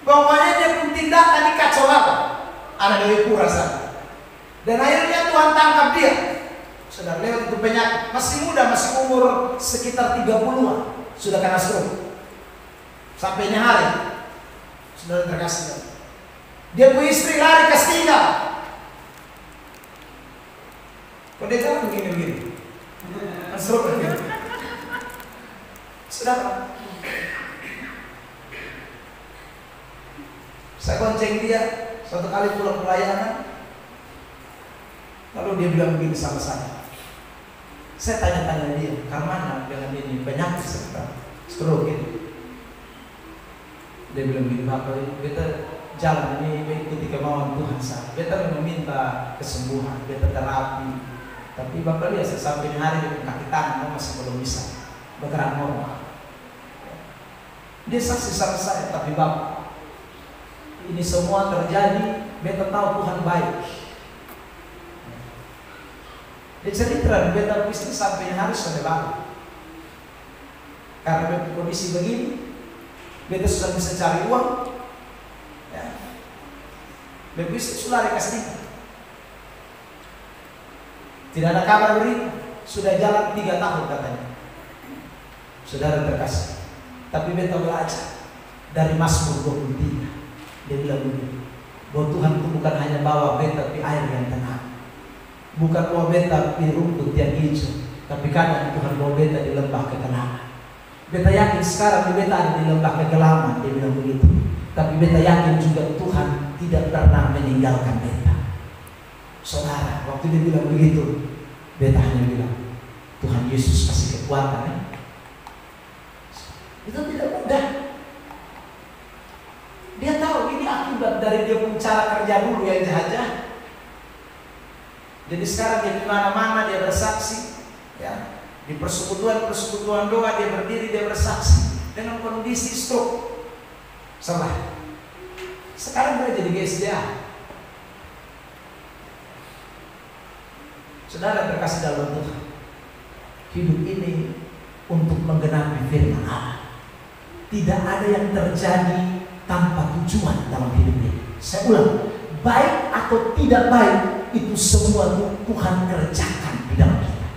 Pokoknya dia pun tindakan di kacau laba. Anak Dewi Pura sana. Dan akhirnya Tuhan tangkap dia. Saudara, lewat itu penyakit. Masih muda, masih umur sekitar 30-an. Sudah kena stroke. Sampainya hari. Saudara terkasih. Dia punya istri lari ke tinggal. Kok dia jalan begini-begini? Stroke begini. Saudara, saya gonceng dia suatu kali pulang pelayanan. Lalu dia bilang begini sama saya. Saya tanya-tanya dia, karena dengan ini penyakit serta stroke ini. Dia bilang begini, Bapak, beta jalan ini mengikuti kemauan Tuhan saya. Beta meminta kesembuhan, beta terapi. Tapi Bapak lihat sampai hari dengan kaki tangan masih belum bisa bergerak normal. Dia saksi sama saya, tapi Bapak, ini semua terjadi, beta tahu Tuhan baik. Dia cerita, beta istri sampai hari sudah balik. Karena beta kondisi begini, beta sudah bisa cari uang. Ya. Beta istri sudah lari ke sini. Tidak ada kabar berita, sudah jalan 3 tahun katanya. Saudara terkasih. Tapi beta belajar dari Mazmur 23. Dia bilang begini, bahwa Tuhan itu bukan hanya bawa beta di air yang tenang, bukan bawa beta di rumput yang hijau, tapi kadang Tuhan bawa beta di lembah kekelaman. Beta yakin sekarang beta ada di lembah kekelaman, dia bilang begitu. Tapi beta yakin juga Tuhan tidak pernah meninggalkan beta. Saudara, waktu dia bilang begitu, beta hanya bilang, Tuhan Yesus kasih kekuatan ya. Itu tidak mudah. Dia tahu ini akibat dari dia punya cara kerja dulu yang jahat-jahat. Jadi sekarang dia di mana-mana dia bersaksi, ya. Di persekutuan doa dia berdiri, dia bersaksi dengan kondisi stroke. Salah. Sekarang dia jadi GSDA. Saudara terkasih dalam Tuhan, hidup ini untuk menggenapi firman Allah. Tidak ada yang terjadi tanpa tujuan dalam hidup ini. Saya ulang, baik atau tidak baik, itu semua Tuhan kerjakan di dalam kita.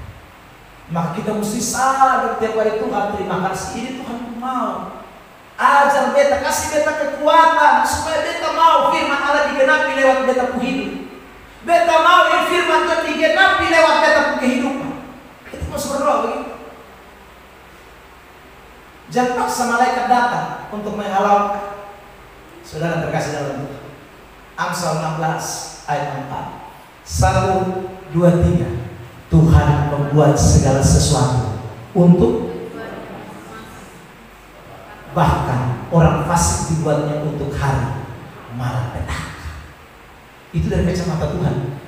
Maka kita mesti sadar tiap hari, Tuhan terima kasih, ini Tuhan mau. Ajar beta, kasih beta kekuatan supaya beta mau firman Allah digenapi lewat beta pun hidup. Beta mau ini firman Tuhan digenapi lewat beta pun kehidupan. Kita harus berdoa begitu. Jangan paksa malaikat datang untuk menghalau. Saudara terkasih dalam Tuhan, Amsal 16 ayat 4. 1, 2, 3. Tuhan membuat segala sesuatu untuk, bahkan orang fasik dibuatnya untuk hari malapetaka. Itu dari kacamata Tuhan.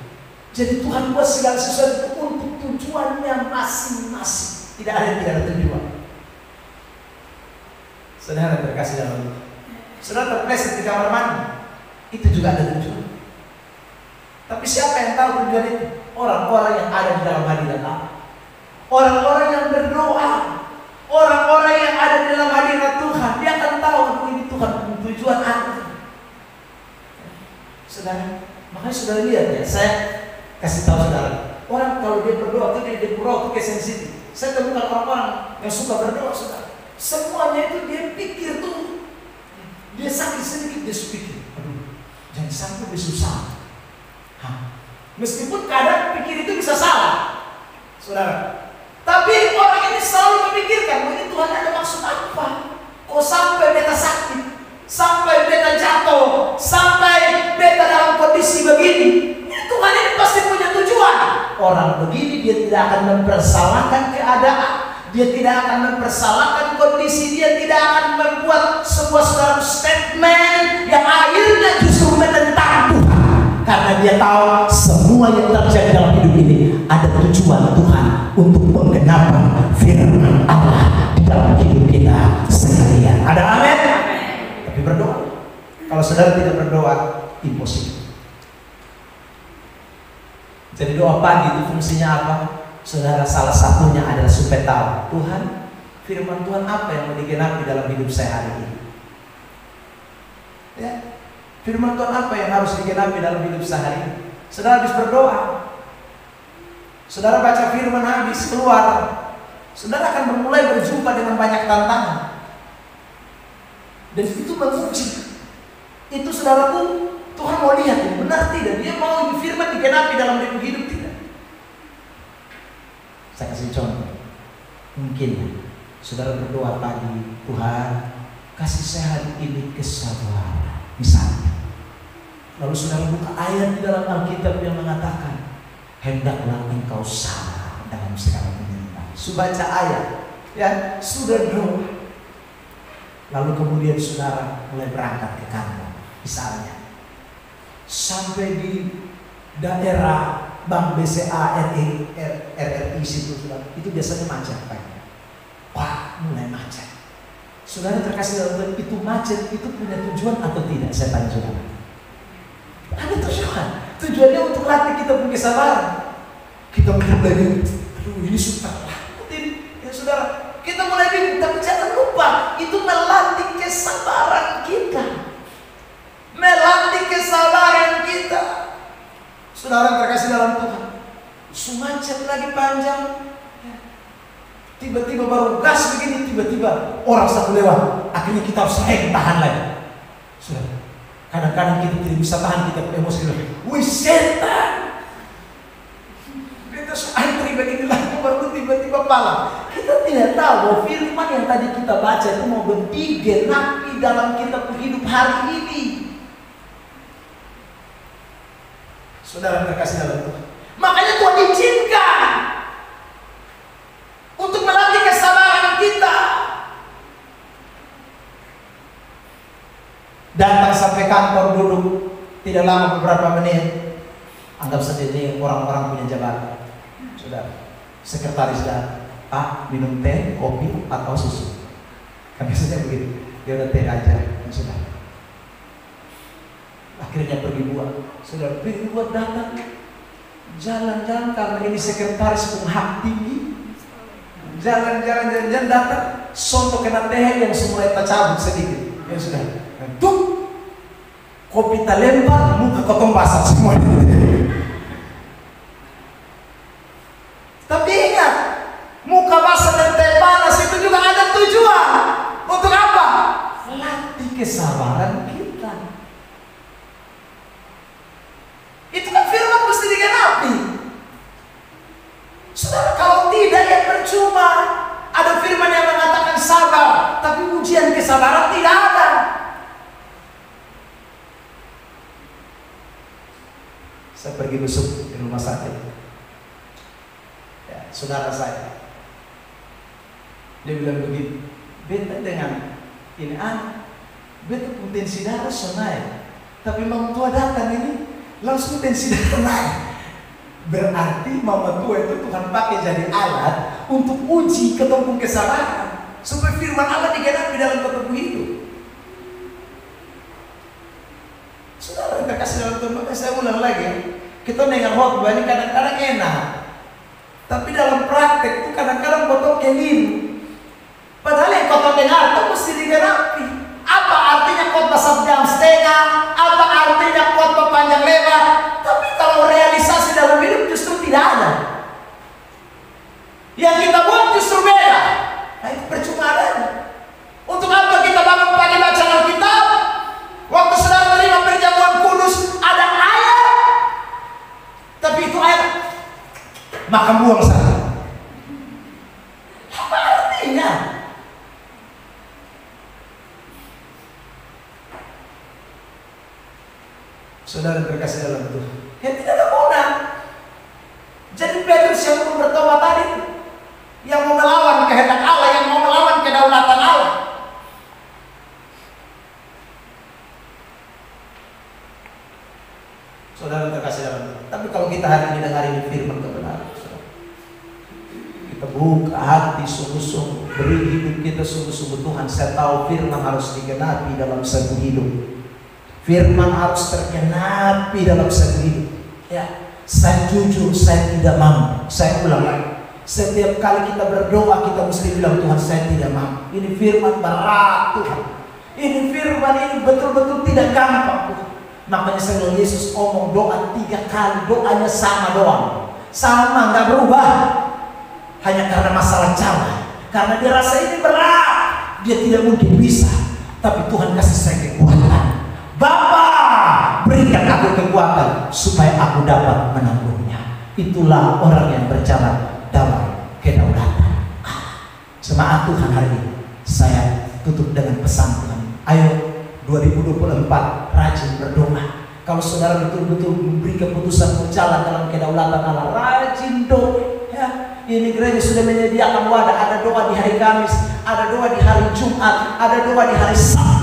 Jadi Tuhan buat segala sesuatu untuk tujuannya masing-masing. Tidak ada yang tidak ada tujuan. Saudara terkasih dalam Tuhan, Saudara terpleset di kamar mandi, itu juga ada tujuan. Tapi siapa yang tahu tujuan itu? Orang-orang yang ada di dalam hadirat Allah, orang-orang yang berdoa, orang-orang yang ada di dalam hadirat Tuhan. Dia akan tahu ini Tuhan tujuan aku. Saudara, makanya saudara lihat ya, saya kasih tahu saudara, orang kalau dia berdoa itu dia berdoa itu kayak sensitif. Saya temukan orang-orang yang suka berdoa, saudara, semuanya itu dia pikir tuh, dia sakit sedikit dia pikir, aduh, jangan sampai dia susah. Meskipun kadang pikir itu bisa salah, saudara, tapi orang ini selalu memikirkan, ini Tuhan ada maksud apa? Kok sampai beta sakit? Sampai beta jatuh, sampai beta dalam kondisi begini. Tuhan ini pasti punya tujuan. Orang begini dia tidak akan mempersalahkan keadaan, dia tidak akan mempersalahkan kondisi, dia tidak akan membuat sebuah statement yang akhirnya justru menentang Tuhan. Karena dia tahu semua yang terjadi dalam hidup ini ada tujuan Tuhan untuk menggenapi firman Allah di dalam hidup kita sekalian. Ada amin? Tapi berdoa. Kalau saudara tidak berdoa, impossible. Jadi doa pagi itu fungsinya apa? Saudara, salah satunya adalah supaya tahu Tuhan, firman Tuhan apa yang mau digenapi dalam hidup saya hari ini. Ya, firman Tuhan apa yang harus digenapi dalam hidup saya hari ini. Saudara habis berdoa, saudara baca firman habis keluar, saudara akan mulai berjumpa dengan banyak tantangan. Dan itu menguji. Itu saudaraku, Tuhan mau lihat benar tidak, dia mau firman digenapi dalam hidup tidak. Saya kasih contoh. Mungkin saudara berdoa pagi, Tuhan kasih saya hari ini kesabaran, misalnya. Lalu saudara buka ayat di dalam Alkitab yang mengatakan, hendaklah engkau sabar dalam segala penyelidikan. Baca ayat, ya sudah doa. Lalu kemudian saudara mulai berangkat ke kantor, misalnya sampai di daerah Bank BCA RRI situ, saudara, itu biasanya macet, Pak. Wah, mulai macet. Saudara terkasih dalam Tuhan, itu macet itu punya tujuan atau tidak? Saya tanya saudara. Ada tujuan. Tujuannya untuk latih kita punya kesabaran. Kita mulai bingung, aduh ini susah lah. Ya saudara, kita mulai bingung, tapi jangan lupa itu melatih kesabaran kita. Melatih kesabaran kita. Saudara terkasih dalam Tuhan, macet lagi panjang, tiba-tiba baru gas begini, tiba-tiba orang satu lewat, akhirnya kita harus tahan lagi. Saudara, kadang-kadang kita tidak bisa tahan, kita emosi lagi. Wih setan, kita antri begini lagi, baru tiba-tiba pala. Kita tidak tahu bahwa firman yang tadi kita baca itu mau digenapi dalam kita hidup hari ini. Saudara terkasih dalam Tuhan, makanya Tuhan izinkan untuk melatih kesabaran kita. Datang sampai kantor, duduk tidak lama, beberapa menit, anggap saja ini orang-orang punya jabatan. Saudara, sekretaris datang, Pak minum teh, kopi atau susu? Kan biasanya begitu, dia udah teh aja, saudara. Akhirnya pergi buat, saudara pergi buat datang, jalan-jalan karena ini sekretaris penghak tinggi, jalan-jalan datang, sonto kena teh yang semula kita cabut sedikit, ya sudah, tuh kopi tak lempar, muka kotong basah semua. Tapi ingat, muka basah dan teh panas itu juga ada tujuan. Untuk apa? Latih kesabaran kita. Itu kan firman mesti digenapi. Saudara, kalau tidak ya percuma. Ada firman yang mengatakan sabar, tapi ujian kesabaran tidak ada. Saya pergi besuk di rumah sakit, ya, saudara saya, dia bilang begitu, beta dengan ini beta potensi darah so naik, tapi mama tua datang ini langsung tensi darah naik. Berarti mama tua itu Tuhan pakai jadi alat untuk uji ketemu kesabaran supaya firman Allah digenapi dalam ketemu hidup. terkasih dalam Tuhan, maka saya ulang lagi. Kita dengar khotbah ini kadang-kadang enak, tapi dalam praktek itu kadang-kadang potong keliru. Padahal yang kau dengar itu mesti digenapi. Apa artinya khotbah 1,5 jam? Apa artinya khotbah panjang lebar? Tapi kalau realisasi dalam hidup justru tidak ada. Yang kita buat justru beda. Nah, itu percuma adanya. Untuk apa kita bangun pagi baca Alkitab? Waktu saudara terima perjamuan kudus ada ayat, tapi itu ayat maka buang sana. Apa artinya? Saudara terkasih dalam Tuhan, ya tidak ada guna. Jadi Petrus yang mau bertobat tadi, yang mau melawan kehendak Allah, yang mau melawan kedaulatan Allah. Saudara terkasih dalam Tuhan. Tapi kalau kita hari ini dengar ini firman kebenaran, kita buka hati sungguh-sungguh, beri hidup kita sungguh-sungguh. Tuhan, saya tahu firman harus digenapi dalam satu hidup. Firman harus tergenapi dalam satu hidup. Ya, saya jujur, saya tidak mampu. Saya ulang lagi. Setiap kali kita berdoa, kita mesti bilang, Tuhan, saya tidak mampu. Ini firman berat, Tuhan. Ini firman ini betul-betul tidak gampang, Tuhan. Makanya saya bilang, Yesus omong doa 3 kali, doanya sama doang. Sama, nggak berubah. Hanya karena masalah cara. Karena dia rasa ini berat, dia tidak mungkin bisa. Tapi Tuhan kasih saya kekuatan. Bapa, berikan aku kekuatan supaya aku dapat menanggungnya. Itulah orang yang berjalan dalam kedaulatan. Semangat Tuhan hari ini. Saya tutup dengan pesan Tuhan. Ayo 2024 rajin berdoa. Kalau saudara betul-betul memberi keputusan berjalan dalam kedaulatan Allah, rajin doa. Ya, ini gereja sudah menyediakan wadah. Ada doa di hari Kamis, ada doa di hari Jumat, ada doa di hari Sabtu.